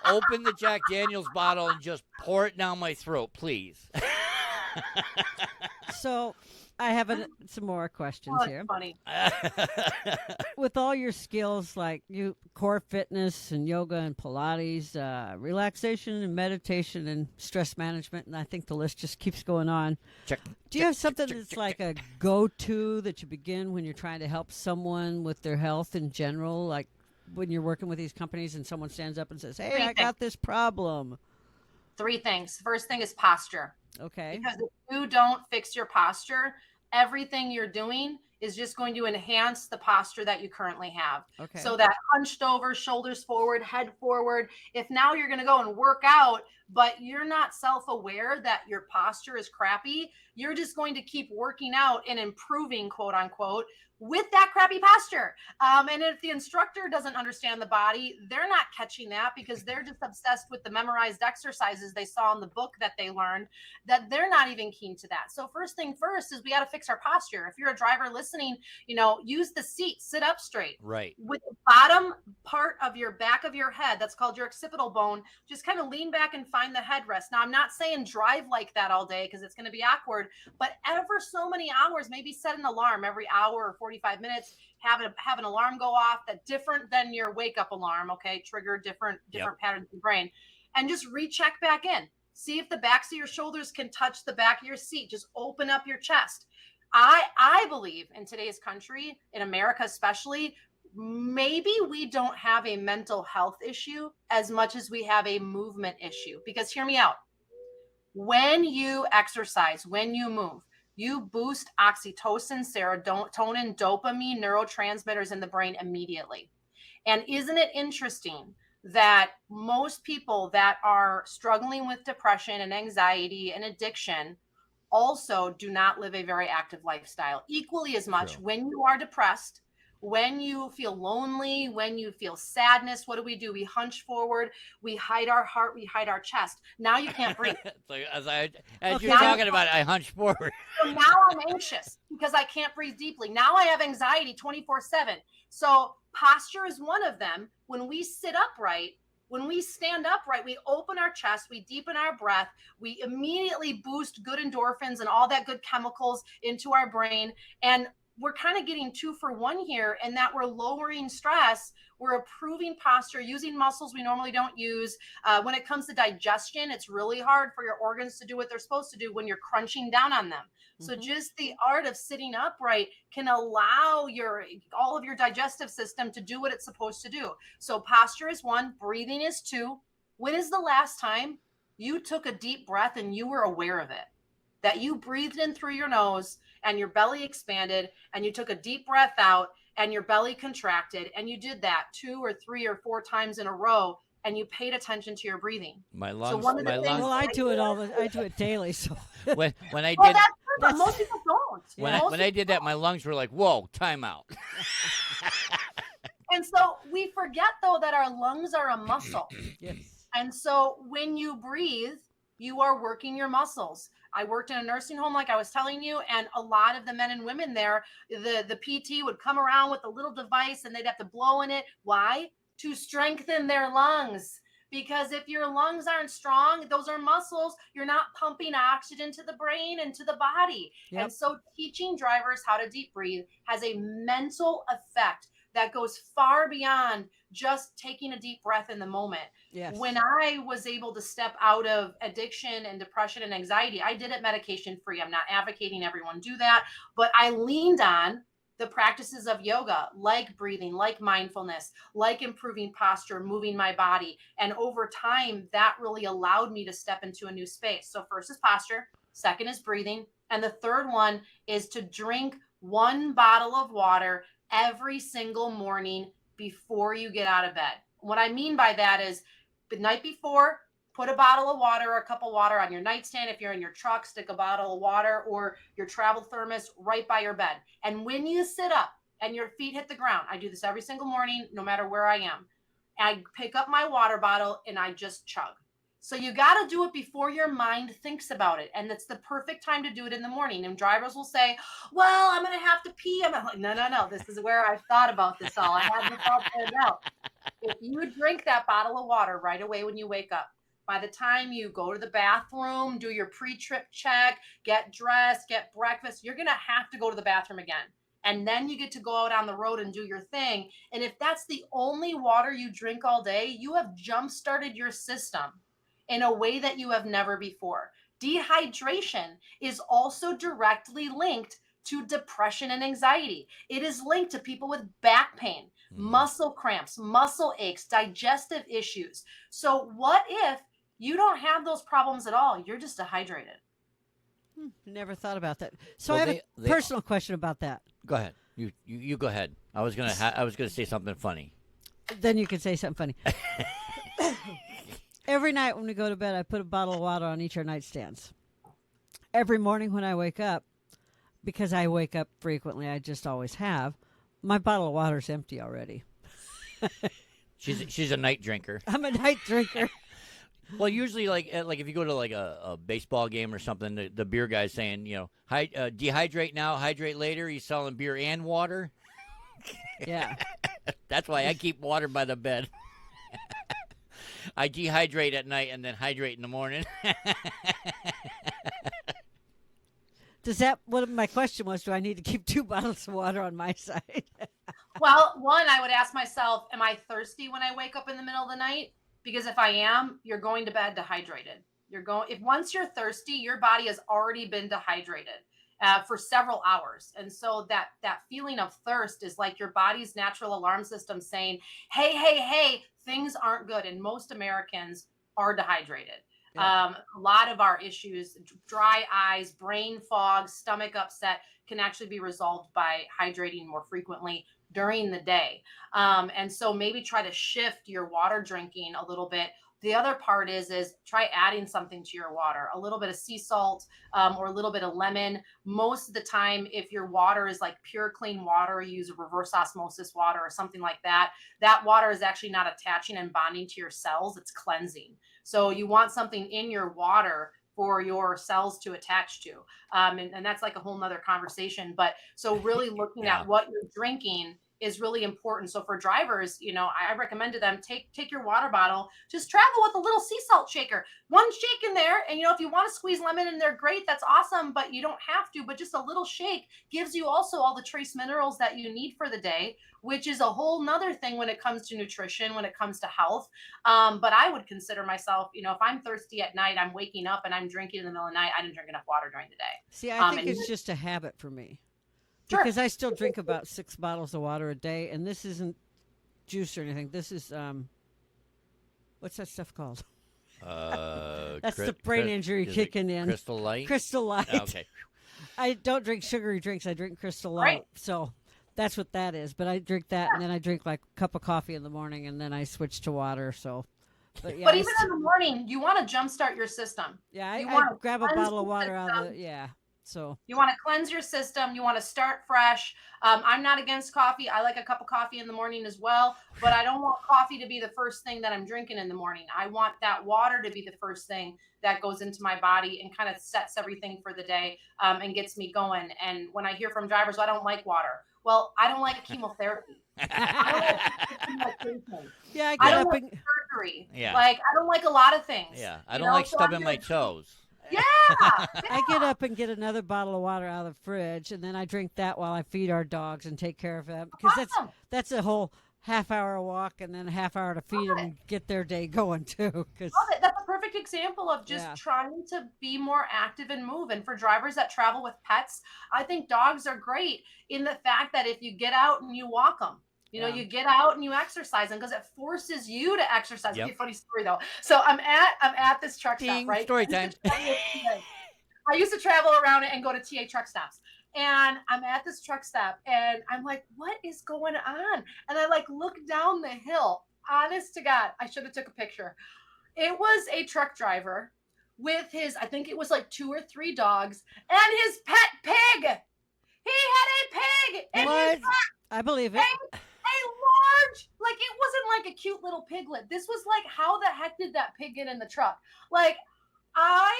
Open the Jack Daniels bottle and just pour it down my throat, please. So I have some more questions Oh, here. it's funny. With all your skills, like core fitness and yoga and Pilates, relaxation and meditation and stress management, and I think the list just keeps going on. Do you have something that's like a go-to that you begin when you're trying to help someone with their health in general, like when you're working with these companies and someone stands up and says, hey, I got this problem? 3 things. First thing is posture. Okay. Because if you don't fix your posture, everything you're doing is just going to enhance the posture that you currently have. Okay. So that hunched over, shoulders forward, head forward. If now you're going to go and work out, but you're not self-aware that your posture is crappy, you're just going to keep working out and improving, quote unquote, with that crappy posture. And if the instructor doesn't understand the body, they're not catching that because they're just obsessed with the memorized exercises they saw in the book that they learned, that they're not even keen to that. So first thing first is we got to fix our posture. If you're a driver listening, use the seat, sit up straight. Right. With the bottom part of your back of your head, that's called your occipital bone, just kind of lean back and find the headrest. Now, I'm not saying drive like that all day because it's going to be awkward, but ever so many hours, maybe set an alarm every hour or 45 minutes, have an alarm go off that different than your wake up alarm. Okay. Trigger different patterns in the brain, and just recheck back in. See if the backs of your shoulders can touch the back of your seat. Just open up your chest. I believe in today's country, in America especially, maybe we don't have a mental health issue as much as we have a movement issue. Because hear me out. When you exercise, when you move, you boost oxytocin, serotonin, dopamine, neurotransmitters in the brain immediately. And isn't it interesting that most people that are struggling with depression and anxiety and addiction also do not live a very active lifestyle equally as much? True. When you are depressed, when you feel lonely, when you feel sadness, what do? We hunch forward, we hide our heart, we hide our chest. Now you can't breathe. So as you're talking about it, I hunched forward. So now I'm anxious because I can't breathe deeply. Now I have anxiety 24/7. So posture is one of them. When we sit upright, when we stand upright, we open our chest, we deepen our breath, we immediately boost good endorphins and all that good chemicals into our brain. And we're kind of getting 2-for-1 here, in that we're lowering stress, we're improving posture, using muscles we normally don't use. When it comes to digestion, it's really hard for your organs to do what they're supposed to do when you're crunching down on them. So just the art of sitting upright can allow all of your digestive system to do what it's supposed to do. So posture is 1, breathing is 2. When is the last time you took a deep breath and you were aware of it? That you breathed in through your nose and your belly expanded, and you took a deep breath out and your belly contracted, and you did that 2 or 3 or 4 times in a row, and you paid attention to your breathing. My So lungs, one of the my things, lungs. Well, I do it I do it daily. So When I well, did that's good, but most people don't. when Yeah. I did that, my lungs were like, "Whoa, time out." And so we forget, though, that our lungs are a muscle. yes. And so when you breathe, you are working your muscles. I worked in a nursing home, like I was telling you, and a lot of the men and women there, the PT would come around with a little device and they'd have to blow in it. Why? To strengthen their lungs. Because if your lungs aren't strong, those are muscles, you're not pumping oxygen to the brain and to the body. Yep. And so teaching drivers how to deep breathe has a mental effect that goes far beyond just taking a deep breath in the moment. Yes. When I was able to step out of addiction and depression and anxiety, I did it medication free. I'm not advocating everyone do that, but I leaned on the practices of yoga, like breathing, like mindfulness, like improving posture, moving my body. And over time, that really allowed me to step into a new space. So first is posture, second is breathing, and the third one is to drink 1 bottle of water every single morning before you get out of bed. What I mean by that is the night before, put a bottle of water or a cup of water on your nightstand. If you're in your truck, stick a bottle of water or your travel thermos right by your bed. And when you sit up and your feet hit the ground, I do this every single morning, no matter where I am. I pick up my water bottle and I just chug. So you got to do it before your mind thinks about it. And it's the perfect time to do it in the morning. And drivers will say, well, I'm going to have to pee. I'm like, no. This is where I've thought about this all. I had this all planned out. If you drink that bottle of water right away when you wake up, by the time you go to the bathroom, do your pre-trip check, get dressed, get breakfast, you're going to have to go to the bathroom again. And then you get to go out on the road and do your thing. And if that's the only water you drink all day, you have jump-started your system in a way that you have never before. Dehydration is also directly linked to depression and anxiety. It is linked to people with back pain, muscle cramps, muscle aches, digestive issues. So what if you don't have those problems at all? You're just dehydrated. Never thought about that. So Well, I have a personal question about that. Go ahead. You go ahead. I was gonna say something funny. Then you can say something funny. Every night when we go to bed, I put a bottle of water on each of our nightstands. Every morning when I wake up, because I wake up frequently, I just always have, my bottle of water is empty already. She's a night drinker. I'm a night drinker. Well, usually, like if you go to like a baseball game or something, the beer guy's saying, dehydrate now, hydrate later. He's selling beer and water. Yeah. That's why I keep water by the bed. I dehydrate at night and then hydrate in the morning. What my question was, do I need to keep 2 bottles of water on my side? Well, one, I would ask myself, am I thirsty when I wake up in the middle of the night? Because if I am, you're going to bed dehydrated. If once you're thirsty, your body has already been dehydrated for several hours. And so that feeling of thirst is like your body's natural alarm system saying, hey, things aren't good. And most Americans are dehydrated. Yeah. A lot of our issues, dry eyes, brain fog, stomach upset, can actually be resolved by hydrating more frequently during the day. And so maybe try to shift your water drinking a little bit. The other part is try adding something to your water, a little bit of sea salt or a little bit of lemon. Most of the time, if your water is like pure clean water, you use reverse osmosis water or something like that. That water is actually not attaching and bonding to your cells. It's cleansing. So you want something in your water for your cells to attach to. And that's like a whole nother conversation. But so really looking at what you're drinking is really important. So for drivers, I recommend to them, take your water bottle, just travel with a little sea salt shaker, one shake in there. And, if you want to squeeze lemon in there, great, that's awesome, but you don't have to. But just a little shake gives you also all the trace minerals that you need for the day, which is a whole nother thing when it comes to nutrition, when it comes to health. But I would consider myself, if I'm thirsty at night, I'm waking up and I'm drinking in the middle of the night, I didn't drink enough water during the day. See, I think it's just a habit for me. Sure. Because I still drink about 6 bottles of water a day, and this isn't juice or anything. This is, what's that stuff called? That's the brain injury kicking in. Crystal Light? Crystal Light. Oh, okay. I don't drink sugary drinks. I drink Crystal Light. Right. So that's what that is. But I drink that, and then I drink like a cup of coffee in the morning, and then I switch to water. So, but even in the morning, you want to jumpstart your system. Yeah, I want grab a bottle of water out of the, So you want to cleanse your system. You want to start fresh. I'm not against coffee. I like a cup of coffee in the morning as well, but I don't want coffee to be the first thing that I'm drinking in the morning. I want that water to be the first thing that goes into my body and kind of sets everything for the day, and gets me going. And when I hear from drivers, I don't like water. Well, I don't like chemotherapy. I don't like chemotherapy. Yeah, I don't like surgery. Yeah. Like, I don't like a lot of things. Yeah, I don't like stubbing my toes. Yeah. I get up and get another bottle of water out of the fridge, and then I drink that while I feed our dogs and take care of them. Because that's a whole half-hour walk and then a half hour to feed them and get their day going, too. That's a perfect example of just trying to be more active and move. And for drivers that travel with pets, I think dogs are great in the fact that if you get out and you walk them, you get out and you exercise them because it forces you to exercise. Yep. Okay, funny story though. So I'm at this truck stop, right? Story time. I used to travel around and go to TA truck stops. And I'm at this truck stop and I'm like, what is going on? And I look down the hill. Honest to God, I should have took a picture. It was a truck driver with his, I think it was 2 or 3 dogs and his pet pig. He had a pig in his truck. I believe it. A large, it wasn't a cute little piglet. This was how the heck did that pig get in the truck? I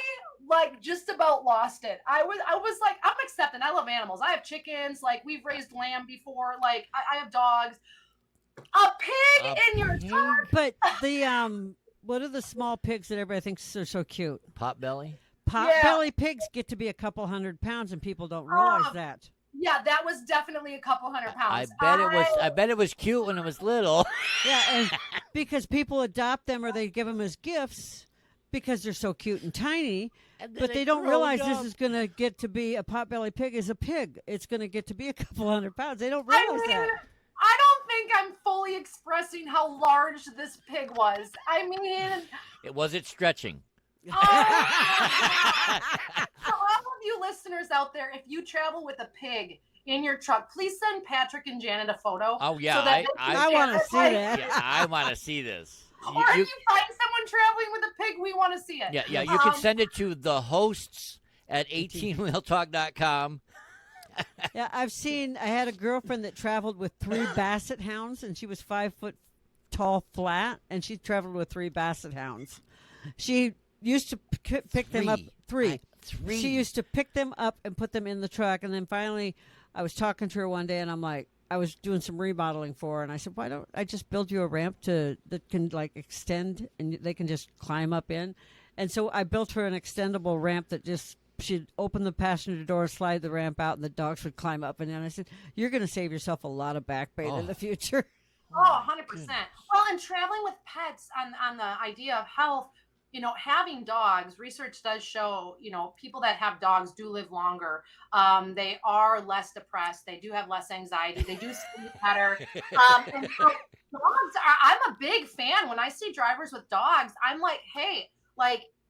just about lost it. I was I'm accepting. I love animals. I have chickens. We've raised lamb before. I have dogs. A pig in your truck. But the what are the small pigs that everybody thinks are so cute? Potbelly? Potbelly pigs get to be a couple 100 pounds, and people don't realize that. Yeah, that was definitely a couple 100 pounds. I bet it was cute when it was little. Yeah, and because people adopt them or they give them as gifts because they're so cute and tiny, but they don't realize this is going to get to be a potbelly pig is a pig. It's going to get to be a couple 100 pounds. They don't realize that. I don't think I'm fully expressing how large this pig was. I mean, it wasn't stretching. For all of you listeners out there, if you travel with a pig in your truck, please send Patrick and Janet a photo. Oh yeah, so I want to see that. Yeah, I want to see this. Or if you find someone traveling with a pig, we want to see it. Yeah. You can send it to the hosts at 18wheeltalk.com. Yeah, I had a girlfriend that traveled with 3 basset hounds, and she was 5 foot tall flat, and she traveled with 3 basset hounds. She used to pick them up. 3. She used to pick them up and put them in the truck, and then finally I was talking to her one day, and I'm like, I was doing some remodeling for her, and I said, why don't I just build you a ramp that can extend, and they can just climb up in. And so I built her an extendable ramp that she'd open the passenger door, slide the ramp out, and the dogs would climb up. And then I said, you're going to save yourself a lot of back pain in the future. Oh, 100%. Well, and traveling with pets on the idea of health, having dogs, research does show, people that have dogs do live longer. They are less depressed. They do have less anxiety. They do sleep better. And so dogs I'm a big fan. When I see drivers with dogs, I'm like, hey,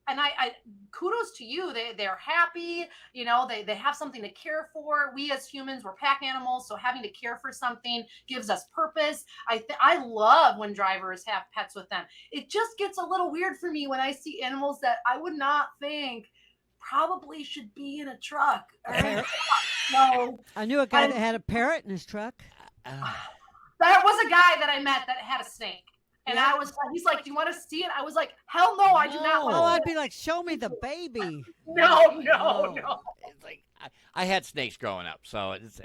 and I kudos to you. They're happy, they have something to care for. We as humans, we're pack animals, so having to care for something gives us purpose. I love when drivers have pets with them. It just gets a little weird for me when I see animals that I would not think probably should be in a truck. No. I knew a guy that had a parrot in his truck. There was a guy that I met that had a snake. And Yeah. he's like, do you want to see it? I was like, hell no, I do not want Oh, to I'd see be like, show me the baby. it. No. It's like I had snakes growing up, so it's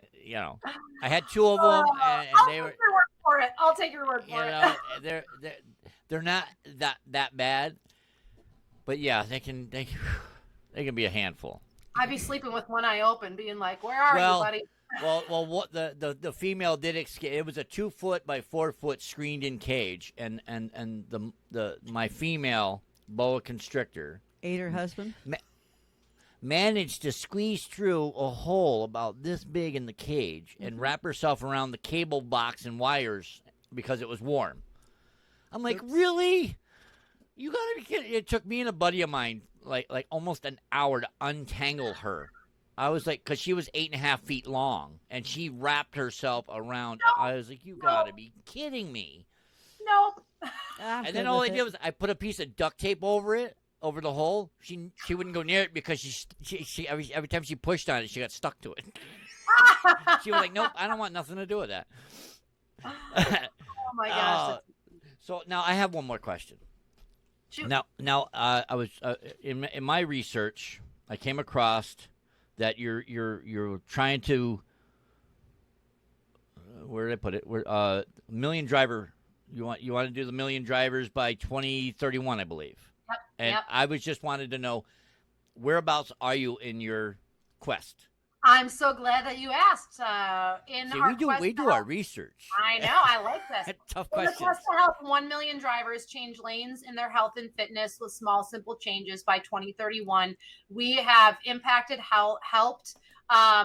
I had two of them, and I'll they take were your word for it. I'll take your word for it. they're not that bad, but yeah, they can be a handful. I'd be sleeping with one eye open, being like, where are you, buddy? Well, what the female did escape. It was a 2 foot by 4 foot screened in cage, and my female boa constrictor Ate her husband. managed to squeeze through a hole about this big in the cage and wrap herself around the cable box and wires because it was warm. I'm like, really? You gotta be kidding! It took me and a buddy of mine like almost an hour to untangle her. I was like, because she was 8.5 feet long, and she wrapped herself around. I was like, you gotta be kidding me! Nope. And then all I did was I put a piece of duct tape over the hole. She wouldn't go near it because she every time she pushed on it, she got stuck to it. She was like, nope, I don't want nothing to do with that. Oh my gosh. So now I have one more question. Shoot. Now I was in my research, I came across that you're trying to where did I put it? Million driver. You want to do the million drivers by 2031, I believe. Yep. And I was just wanted to know whereabouts are you in your quest? I'm so glad that you asked. We do our research. I know. I like this. Tough In the questions. quest to help 1 million drivers change lanes in their health and fitness with small, simple changes by 2031, we have impacted, helped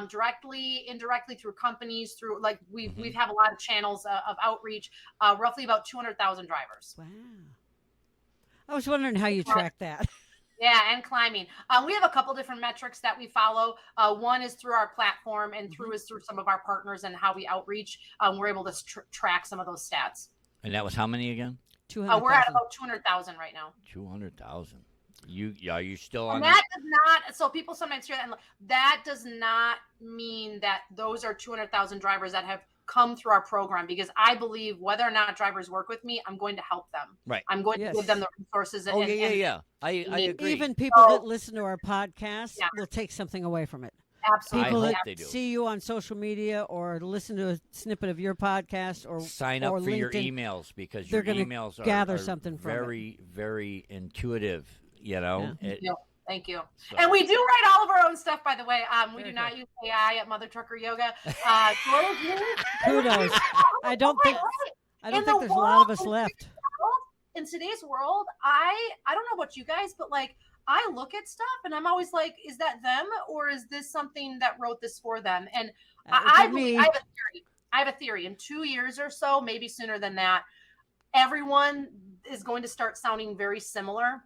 directly, indirectly through companies, through we have a lot of channels of outreach, roughly about 200,000 drivers. Wow. I was wondering how you track that. Yeah, and climbing. We have a couple different metrics that we follow. One is through our platform, and is through some of our partners and how we outreach. We're able to track some of those stats. And that was how many again? 200,000. We're at about 200,000 right now. 200,000. Are you still on? And that does not. So people sometimes hear that, and that does not mean that those are 200,000 drivers that have come through our program, because I believe whether or not drivers work with me, I'm going to help them. Right. I'm going to give them the resources. I agree. Even people that listen to our podcast will take something away from it. Absolutely. People I hope that they do. see you on social media or listen to a snippet of your podcast or sign up or for your LinkedIn, emails because they're your gonna emails gather are something from very, very intuitive. You know. Yeah. Thank you. So. And we do write all of our own stuff, by the way. We Very do not good. use AI at Mother Trucker Yoga. Kudos. I don't think there's a lot of us left. In today's world, I don't know about you guys, but like I look at stuff and I'm always like, is that them or is this something that wrote this for them? And I have a theory. I have a theory. In 2 years or so, maybe sooner than that, everyone is going to start sounding very similar.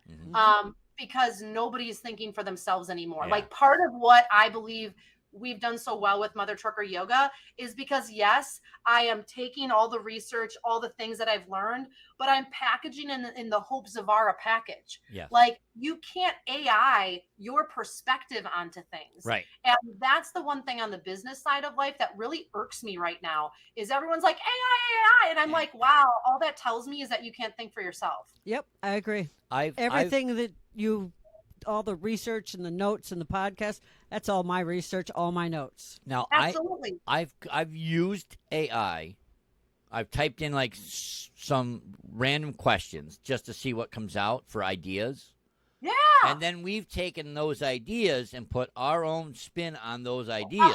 Because nobody is thinking for themselves anymore. Yeah. Like part of what I believe we've done so well with Mother Trucker Yoga is because, yes, I am taking all the research, all the things that I've learned, but I'm packaging in the Hope Zvara package. Yeah. Like you can't AI your perspective onto things. Right. And that's the one thing on the business side of life that really irks me right now is everyone's like AI. And I'm like, wow, all that tells me is that you can't think for yourself. Yep, I agree. Everything that all the research and the notes and the podcast, that's all my research, all my notes. Now, absolutely. I've used AI. I've typed in like some random questions just to see what comes out for ideas. Yeah. And then we've taken those ideas and put our own spin on those ideas. 100%.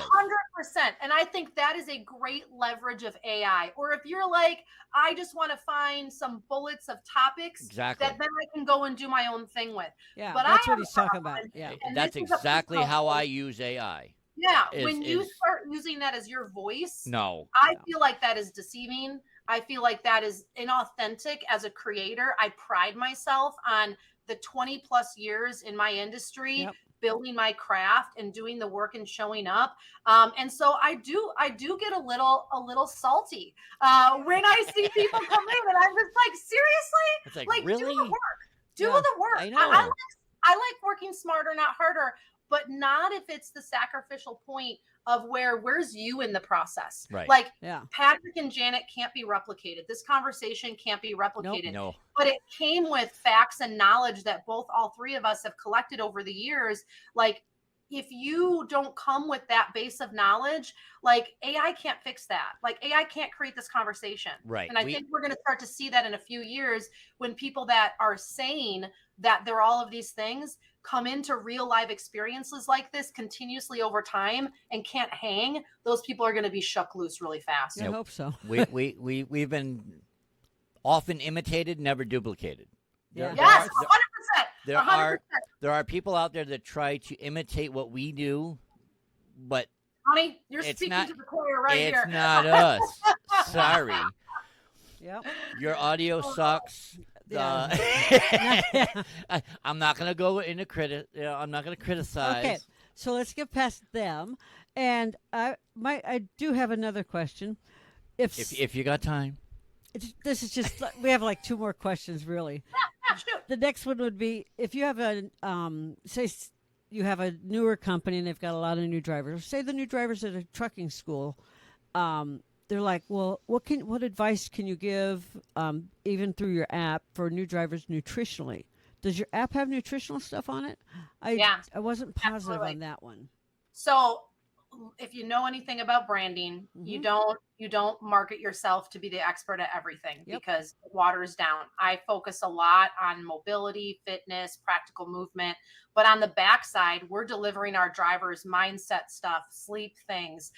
And I think that is a great leverage of AI. Or if you're like, I just want to find some bullets of topics that then I can go and do my own thing with. Yeah, but that's what he's talking about. Yeah. That's exactly how I use AI. Yeah. When you start using that as your voice, I feel like that is deceiving. I feel like that is inauthentic as a creator. I pride myself on the 20 plus years in my industry, building my craft and doing the work and showing up. And so I do get a little salty when I see people come in and I'm just like, seriously? It's like really? Do the work. Do the work. I know. I like working smarter, not harder, but not if it's the sacrificial point of where's you in the process? Right. Like Yeah. Patrick and Janet can't be replicated. This conversation can't be replicated. No. But it came with facts and knowledge that all three of us have collected over the years. Like, if you don't come with that base of knowledge, like AI can't fix that. Like AI can't create this conversation. Right. And I think we're going to start to see that in a few years when people that are saying that they're all of these things come into real life experiences like this continuously over time and can't hang. Those people are going to be shook loose really fast. I hope so. We've been often imitated, never duplicated. Yeah. Yes, 100%. 100%. There are people out there that try to imitate what we do, but Honey, you're it's speaking not- to the choir right here. it's not us. Sorry. Yep. Your audio sucks. Yeah. I'm not gonna go into I'm not gonna criticize. Okay, so let's get past them, and I do have another question. If you got time. This is just we have like two more questions really. Yeah, shoot. The next one would be if you have a you have a newer company and they've got a lot of new drivers. Say the new drivers at a trucking school, they're like, well, what advice can you give, even through your app for new drivers nutritionally? Does your app have nutritional stuff on it? I wasn't positive absolutely. on that one. So if you know anything about branding, you don't market yourself to be the expert at everything because it waters down. I focus a lot on mobility, fitness, practical movement, but on the backside, we're delivering our drivers mindset stuff, sleep things,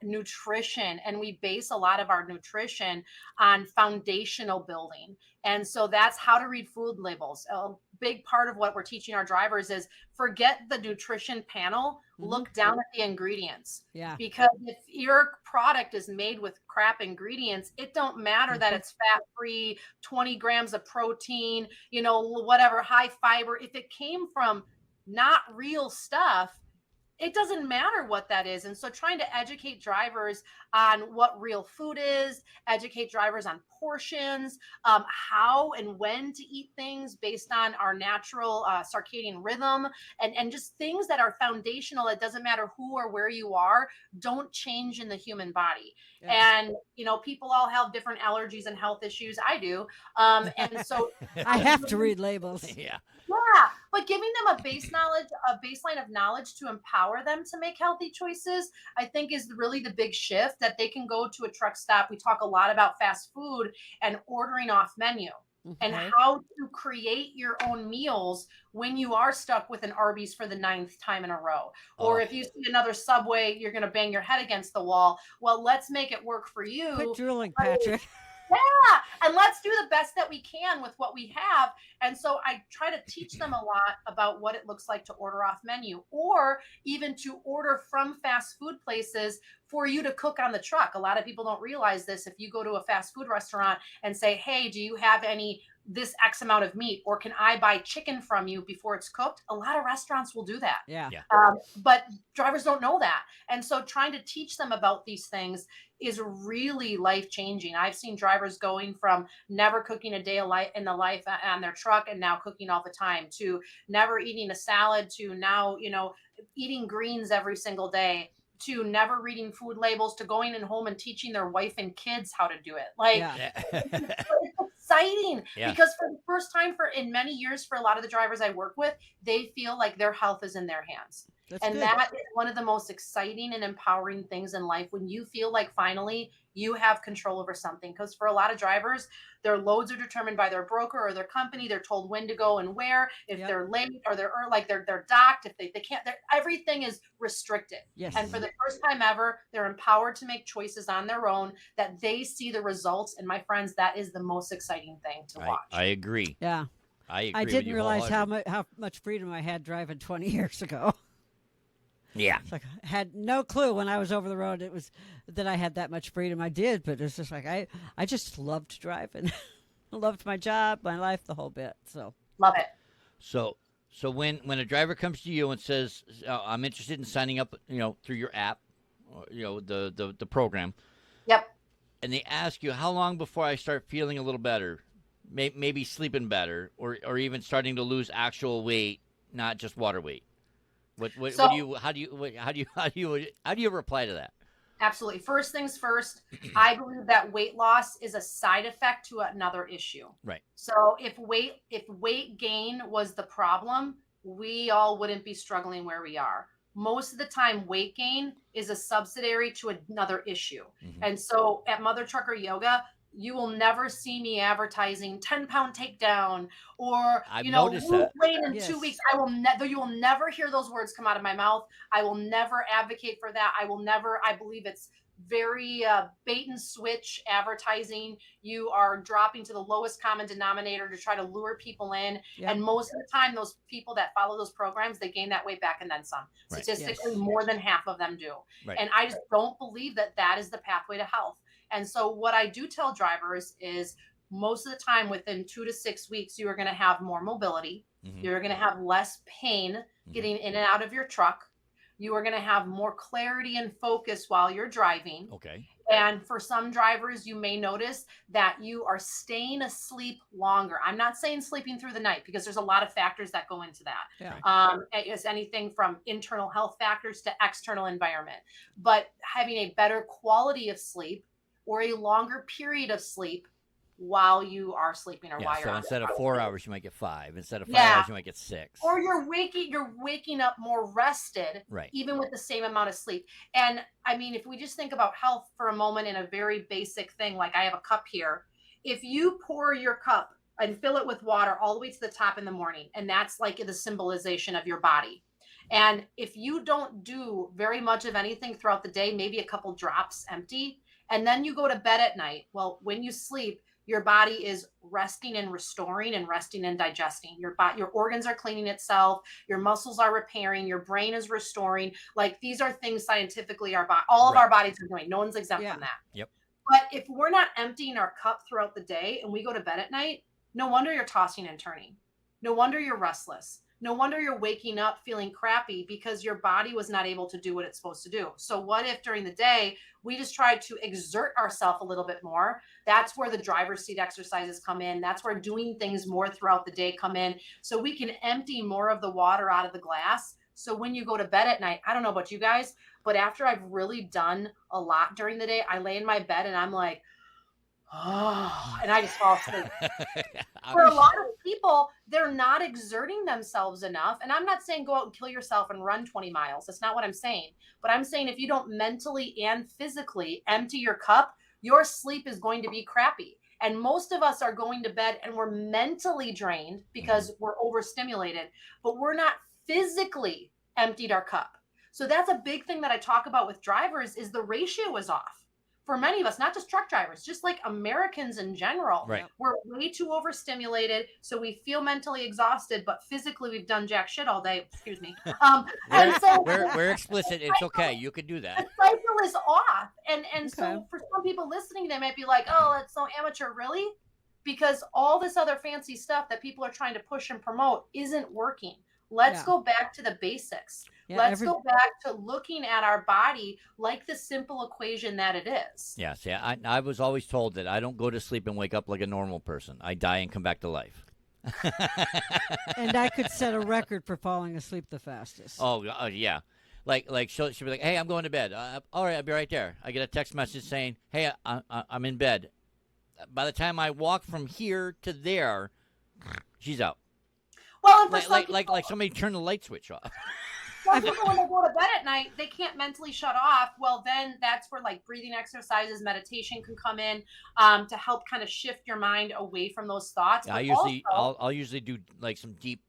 nutrition, and we base a lot of our nutrition on foundational building. And so that's how to read food labels. A big part of what we're teaching our drivers is forget the nutrition panel, look down at the ingredients. Yeah. Because if your product is made with crap ingredients, it don't matter that it's fat-free, 20 grams of protein, whatever, high fiber. If it came from not real stuff, it doesn't matter what that is. And so trying to educate drivers on what real food is, educate drivers on portions, how and when to eat things based on our natural circadian rhythm, and just things that are foundational. It doesn't matter who or where you are, don't change in the human body. Yeah. And, people all have different allergies and health issues. I do. And so I have to read labels. Yeah. Yeah, but giving them a baseline of knowledge to empower them to make healthy choices, I think is really the big shift, that they can go to a truck stop. We talk a lot about fast food and ordering off menu and how to create your own meals when you are stuck with an Arby's for the 9th time in a row. Or if you see another Subway, you're going to bang your head against the wall. Well, let's make it work for you. Quit drooling, Patrick. Yeah, and let's do the best that we can with what we have. And so I try to teach them a lot about what it looks like to order off menu, or even to order from fast food places for you to cook on the truck. A lot of people don't realize this. If you go to a fast food restaurant and say, hey, do you have this X amount of meat, or can I buy chicken from you before it's cooked? A lot of restaurants will do that. Yeah. But drivers don't know that. And so trying to teach them about these things is really life-changing. I've seen drivers going from never cooking a day in the life on their truck and now cooking all the time, to never eating a salad, to now, eating greens every single day, to never reading food labels, to going in home and teaching their wife and kids how to do it. Like, it's exciting because for the first time in many years, for a lot of the drivers I work with, they feel like their health is in their hands. That is one of the most exciting and empowering things in life, when you feel like finally you have control over something. Because for a lot of drivers, their loads are determined by their broker or their company. They're told when to go and where. If they're late, or they're docked, if they can't, everything is restricted. Yes. And for the first time ever, they're empowered to make choices on their own, that they see the results. And my friends, that is the most exciting thing to watch. I agree. Yeah. I didn't realize how much freedom I had driving 20 years ago. Yeah. It's like I had no clue when I was over the road it was that I had that much freedom. I did, but it's just like I just loved driving. I loved my job, my life, the whole bit. So love it. So when a driver comes to you and says, I'm interested in signing up, through your app, or, the program. Yep. And they ask you, how long before I start feeling a little better, maybe sleeping better, or even starting to lose actual weight, not just water weight? What So do you how do you reply to that? absolutely. First things first, I believe that weight loss is a side effect to another issue. Right. So if weight gain was the problem, we all wouldn't be struggling where we are. Most of the time, weight gain is a subsidiary to another issue. Mhm. And so at Mother Trucker Yoga, you will never see me advertising 10-pound takedown or, I've you know, noticed lose that. weight in Yes. 2 weeks. You will never hear those words come out of my mouth. I will never advocate for that. I believe it's very bait and switch advertising. You are dropping to the lowest common denominator to try to lure people in. Yep. And most of the time, those people that follow those programs, they gain that weight back and then some. Right. Statistically, Yes. more than half of them do. Right. And I just don't believe that that is the pathway to health. And so what I do tell drivers is most of the time within 2 to 6 weeks, you are going to have more mobility. Mhm. You're going to have less pain getting in and out of your truck. You are going to have more clarity and focus while you're driving. Okay. And for some drivers, you may notice that you are staying asleep longer. I'm not saying sleeping through the night because there's a lot of factors that go into that. Yeah. It's anything from internal health factors to external environment. But having a better quality of sleep or a longer period of sleep while you are sleeping or Yeah. while So you're on instead of 4 hours, you might get 5. Instead of 5 Yeah. hours, you might get 6. or you're waking up more rested Right. even with the same amount of sleep. And I mean, if we just think about health for a moment in a very basic thing, like I have a cup here, if you pour your cup and fill it with water all the way to the top in the morning, and that's like the symbolization of your body, and if you don't do very much of anything throughout the day, maybe a couple drops empty, and then you go to bed at night, well, when you sleep, your body is resting and restoring and resting and digesting. Your organs are cleaning itself, your muscles are repairing, your brain is restoring. Like these are things scientifically all of Right. our bodies are doing. No one's exempt Yeah. from that. Yep. But if we're not emptying our cup throughout the day and we go to bed at night, no wonder you're tossing and turning. No wonder you're restless. No wonder you're waking up feeling crappy because your body was not able to do what it's supposed to do. So what if during the day we just try to exert ourselves a little bit more? That's where the driver's seat exercises come in. That's where doing things more throughout the day come in. So we can empty more of the water out of the glass. So when you go to bed at night, I don't know about you guys, but after I've really done a lot during the day, I lay in my bed and I'm like, oh, and I just fall asleep. For a lot of people, they're not exerting themselves enough. And I'm not saying go out and kill yourself and run 20 miles. That's not what I'm saying. But I'm saying if you don't mentally and physically empty your cup, your sleep is going to be crappy. And most of us are going to bed and we're mentally drained because we're overstimulated, but we're not physically emptied our cup. So that's a big thing that I talk about with drivers is the ratio is off. For many of us, not just truck drivers, just like Americans in general, Right. we're way too overstimulated. So we feel mentally exhausted, but physically we've done jack shit all day. Excuse me. And so We're explicit. It's okay. You can do the that. cycle is off. And Okay. so for some people listening, they might be like, oh, that's so amateur, really? Because all this other fancy stuff that people are trying to push and promote isn't working. Let's Yeah. go back to the basics. Yeah, Let's go back to looking at our body like the simple equation that it is. Yeah. See, I was always told that I don't go to sleep and wake up like a normal person. I die and come back to life. And I could set a record for falling asleep the fastest. Oh, yeah. Like she'll be like, hey, I'm going to bed. All right, I'll be right there. I get a text message saying, hey, I'm in bed. By the time I walk from here to there, she's out. Well, and for some Like somebody turned the light switch off. some people, when they go to bed at night, they can't mentally shut off. Well, then that's where like breathing exercises, meditation can come in to help kind of shift your mind away from those thoughts. Yeah, But I'll usually do like some deep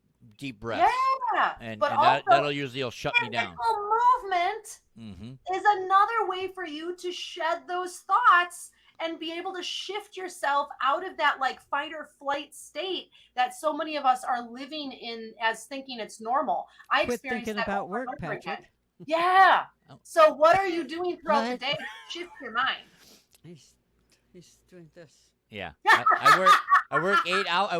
breaths. yeah, And but that'll usually shut me down. physical movement Mm-hmm. is another way for you to shed those thoughts and be able to shift yourself out of that like fight or flight state that so many of us are living in as thinking it's normal. I Quit experienced thinking that about over and work, over again. Patrick. Yeah. Oh. So what are you doing throughout the What? day to shift your mind? He's doing this. Yeah, I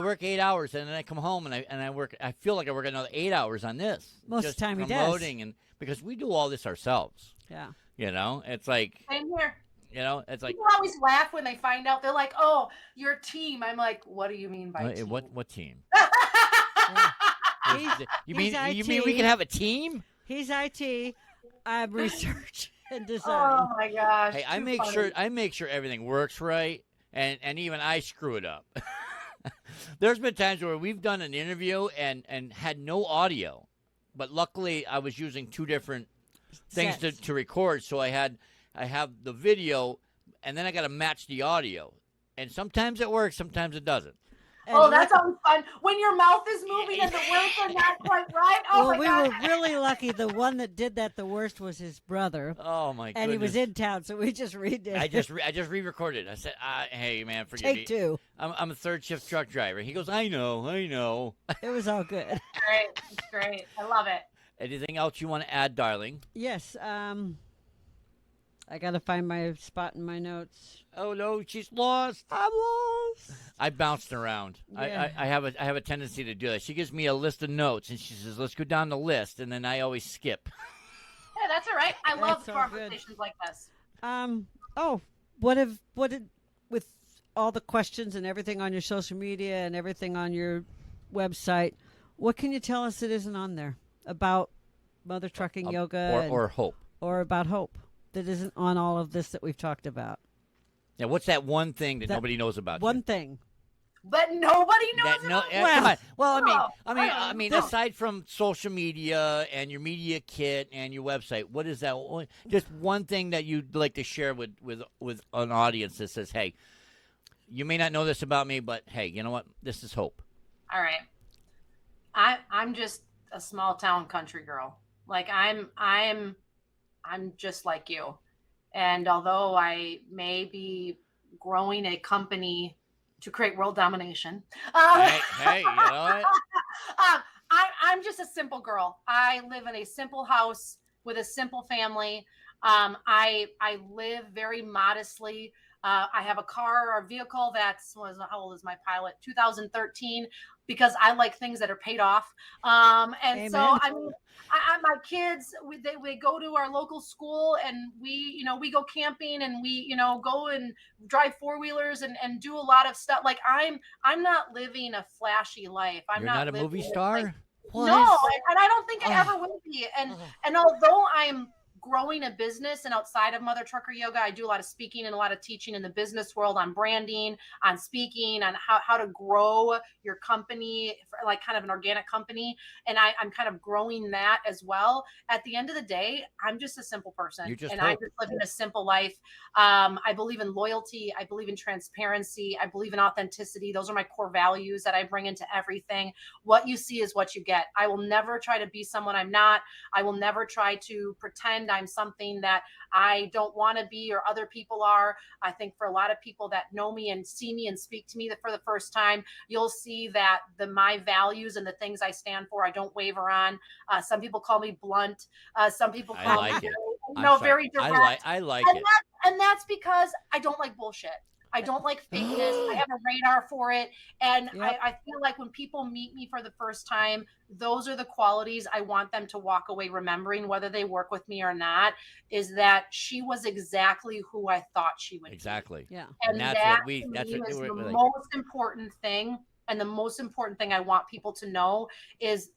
work 8 hours, and then I come home and I work. I feel like I work another 8 hours on this. Most of just the time he does. promoting, and because we do all this ourselves. Yeah. You know, it's like Same here. it's like People always laugh when they find out. They're like, "Oh, your team." I'm like, "What do you mean by team?" what team? Yeah. You He's mean our we can team. have a team? He's IT. I'm research and design. Oh my gosh. Hey, I too make funny. sure everything works right, and even I screw it up. There's been times where we've done an interview and had no audio, but luckily I was using two different things Sets. to record, so I have the video, and then I got to match the audio, and sometimes it works, sometimes it doesn't. And Oh, that sounds fun. When your mouth is moving and the words are not quite right. Oh well, my we God. were really lucky. The one that did that the worst was his brother, Oh my and he was goodness. in town, so we just redid. I just re-recorded. I said, "Hey man, forgive me. Take two. I'm a third shift truck driver." He goes, "I know." It was all good. Great. It's great. I love it. Anything else you want to add, darling? Yes. I gotta find my spot in my notes. Oh no, she's lost. I'm lost. I bounced around. Yeah. I have a tendency to do that. She gives me a list of notes and she says, "Let's go down the list," and then I always skip. Yeah, that's all right. I love That's all conversations like this. Oh, what did with all the questions and everything on your social media and everything on your website? What can you tell us that isn't on there about mother trucking yoga or hope. or about hope that isn't on all of this that we've talked about? Now, what's that one thing that That nobody knows about? One you? thing. But nobody knows That no, about yeah, Well, come on. Well, I I mean, don't know. aside from social media and your media kit and your website, what is that? Just one thing that you'd like to share with an audience that says, "Hey, you may not know this about me, but hey, you know what? This is hope." All right. I'm just a small town country girl. Like I'm just like you. And although I may be growing a company to create world domination, Hey, you know what? I'm just a simple girl. I live in a simple house with a simple family. I live very modestly. I have a car or vehicle how old is my Pilot? 2013, because I like things that are paid off. And so Amen. I mean, my kids, we go to our local school, and we go camping, and we go and drive four-wheelers and do a lot of stuff. Like I'm not living a flashy life. I'm You're not a living movie it, star? like, What? no, and I don't think I Oh. ever will be. And Oh. and although I'm growing a business, and outside of Mother Trucker Yoga, I do a lot of speaking and a lot of teaching in the business world on branding, on speaking, on how to grow your company, like kind of an organic company. And I'm kind of growing that as well. At the end of the day, I'm just a simple person, You're just and I hope. just live in a simple life. I believe in loyalty. I believe in transparency. I believe in authenticity. Those are my core values that I bring into everything. What you see is what you get. I will never try to be someone I'm not. I will never try to pretend I'm something that I don't want to be or other people are. I think for a lot of people that know me and see me and speak to me for the first time, you'll see that my values and the things I stand for, I don't waver on. Some people call me blunt. Some people I call like me it. very, I'm sorry. very direct. I like and it. that's because I don't like bullshit. I don't like fakeness. I have a radar for it. And Yep. I feel like when people meet me for the first time, those are the qualities I want them to walk away remembering, whether they work with me or not, is that she was exactly who I thought she would be. Exactly. Yeah. And that's that what we. to That's me what is we're the like. most important thing. And the most important thing I want people to know is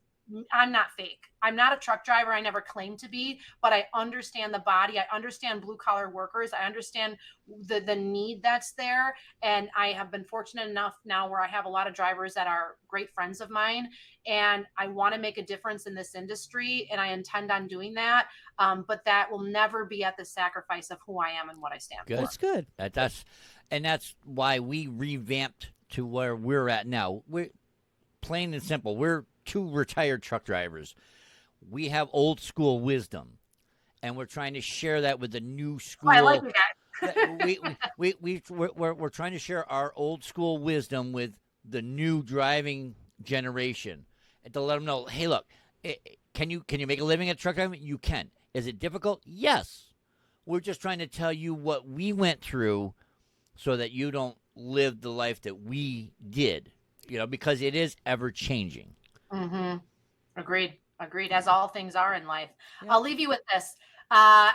I'm not fake. I'm not a truck driver. I never claimed to be, but I understand the body. I understand blue collar workers. I understand the need that's there. And I have been fortunate enough now where I have a lot of drivers that are great friends of mine. And I want to make a difference in this industry. And I intend on doing that. But that will never be at the sacrifice of who I am and what I stand Good. for. That's good. That's why we revamped to where we're at now. We're plain and simple. We're two retired truck drivers. We have old school wisdom, and we're trying to share that with the new school. Oh, I like that. We're trying to share our old school wisdom with the new driving generation, and to let them know, hey, look, can you make a living at truck driving? You can. Is it difficult? Yes. We're just trying to tell you what we went through, so that you don't live the life that we did. Because it is ever changing. Mm-hmm. Agreed. As all things are in life. Yep. I'll leave you with this. I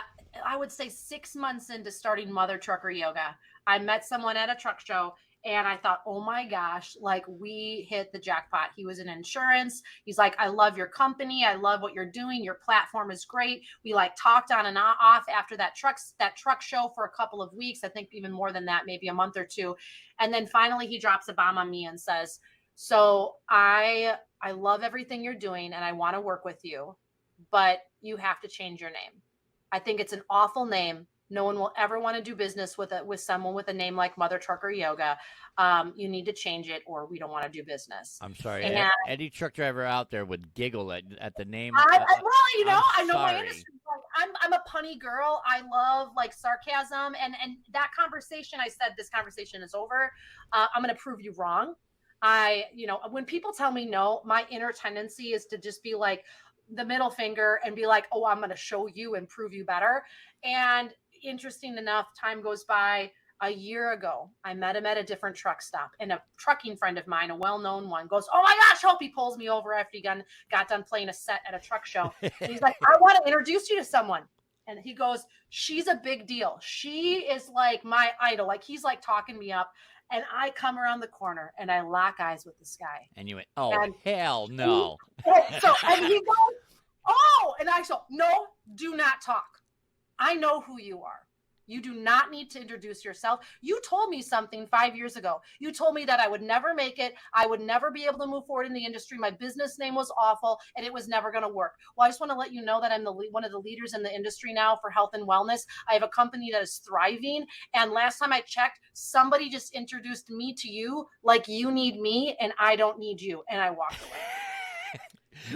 would say 6 months into starting Mother Trucker Yoga, I met someone at a truck show, And I thought, oh my gosh, like we hit the jackpot. He was in insurance. He's like, I love your company. I love what you're doing. Your platform is great. We like talked on and off after that truck show for a couple of weeks. I think even more than that, maybe a month or two. And then finally he drops a bomb on me and says, so I love everything you're doing and I want to work with you, but you have to change your name. I think it's an awful name. No one will ever want to do business with someone with a name like Mother Trucker Yoga. You need to change it, or we don't want to do business. I'm sorry. And Any truck driver out there would giggle at the name. I know sorry. my industry. Like, I'm a punny girl. I love like sarcasm, and that conversation. I said this conversation is over. I'm going to prove you wrong. When people tell me no, my inner tendency is to just be like the middle finger and be like, oh, I'm going to show you and prove you better. And interesting enough, time goes by. A year ago, I met him at a different truck stop, and a trucking friend of mine, a well-known one, goes, oh my gosh, Hope. He pulls me over after he got done playing a set at a truck show. And he's like, I want to introduce you to someone. And he goes, she's a big deal. She is like my idol. Like he's like talking me up. And I come around the corner and I lock eyes with this guy. And you went, oh, hell no. And he goes, oh, and I go, no, do not talk. I know who you are. You do not need to introduce yourself. You told me something 5 years ago. You told me that I would never make it. I would never be able to move forward in the industry. My business name was awful and it was never going to work. Well, I just want to let you know that I'm one of the leaders in the industry now for health and wellness. I have a company that is thriving. And last time I checked, somebody just introduced me to you like you need me and I don't need you. And I walked away.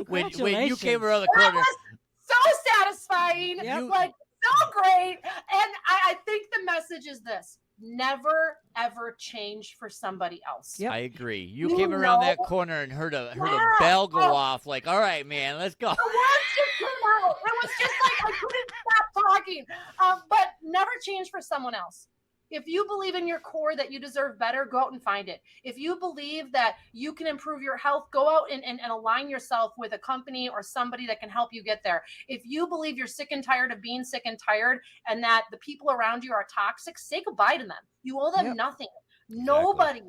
when you came around the corner. That was so satisfying. Yep. So great. And I think the message is this: never ever change for somebody else. Yep. I agree. You came around that corner and heard a bell go off. Like, all right, man, let's go. The words just came out. It was just like I couldn't stop talking. But never change for someone else. If you believe in your core that you deserve better, go out and find it. If you believe that you can improve your health, go out and align yourself with a company or somebody that can help you get there. If you believe you're sick and tired of being sick and tired and that the people around you are toxic, say goodbye to them. You owe them nothing. Nobody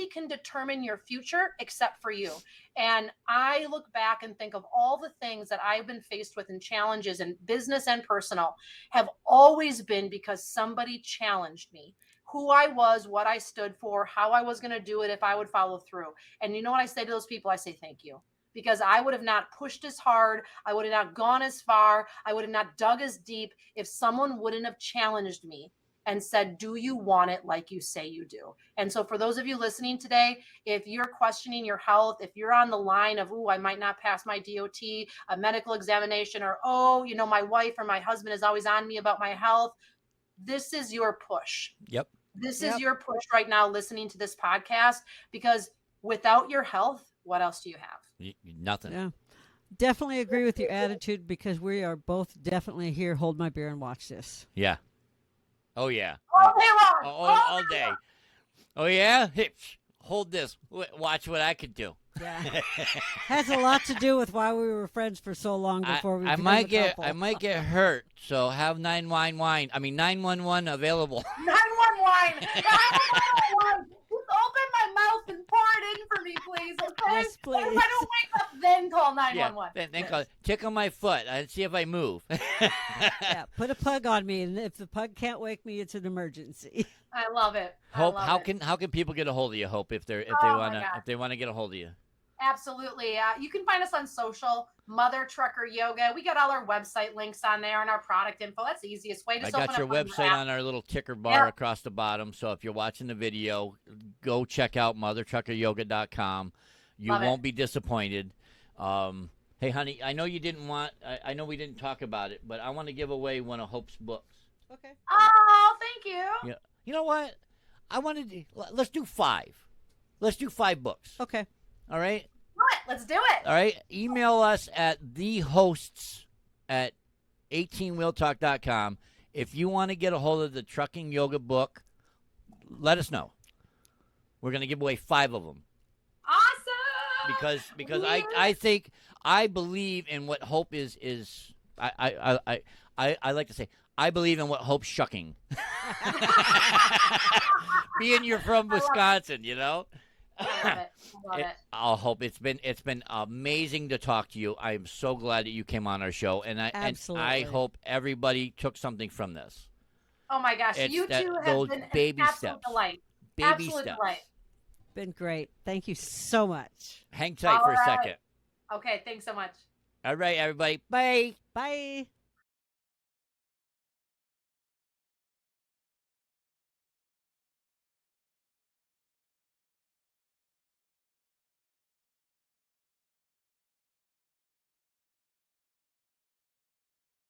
can determine your future except for you. And I look back and think of all the things that I've been faced with and challenges in business and personal have always been because somebody challenged me, who I was, what I stood for, how I was going to do it if I would follow through. And you know what I say to those people? I say, thank you. Because I would have not pushed as hard. I would have not gone as far. I would have not dug as deep if someone wouldn't have challenged me and said, do you want it like you say you do? And so for those of you listening today, if you're questioning your health, if you're on the line of, I might not pass my DOT, a medical examination, or, my wife or my husband is always on me about my health, this is your push. Yep. This is your push right now listening to this podcast, because without your health, what else do you have? Nothing. Yeah. Definitely agree with your attitude, because we are both definitely here. Hold my beer and watch this. Yeah. Oh, yeah. All day long. All day. Oh, yeah? Hey, hold this. Watch what I could do. Yeah. Has a lot to do with why we were friends for so long before we became a couple. I might get hurt, so have 911 available. 911. 911. Just open my mouth and pour it in for me, please. Okay? Yes, please. If I don't wake up, then call 911. Yeah, then call. Tickle my foot and see if I move. Yeah, put a pug on me, and if the pug can't wake me, it's an emergency. I love it. Hope, how can people get a hold of you, Hope, if they wanna get a hold of you? Absolutely. You can find us on social, Mother Trucker Yoga. We got all our website links on there and our product info. That's the easiest way. I got your website on our little ticker bar across the bottom. So if you're watching the video, go check out mothertruckeryoga.com. You won't be disappointed. Hey, honey, I know you didn't want. I know we didn't talk about it, but I want to give away one of Hope's books. Okay. Oh, thank you. Yeah. You know what? Let's do 5. Let's do 5 books. Okay. All right. What? Let's do it. All right. Email us at thehosts@18wheeltalk.com. If you want to get a hold of the trucking yoga book, let us know. We're going to give away 5 of them. Awesome. Because I believe in what Hope is I like to say, I believe in what Hope's shucking. Being you're from Wisconsin, you know. I love it. I love it. I'll hope it's been amazing to talk to you. I'm so glad that you came on our show, and I Absolutely. hope everybody took something from this. Oh my gosh, It's you that- two those have been baby an absolute steps. delight. Baby Absolute steps. delight. Been great. Thank you so much. Hang tight All for a right. second. Okay, thanks so much. All right, everybody. Bye. Bye.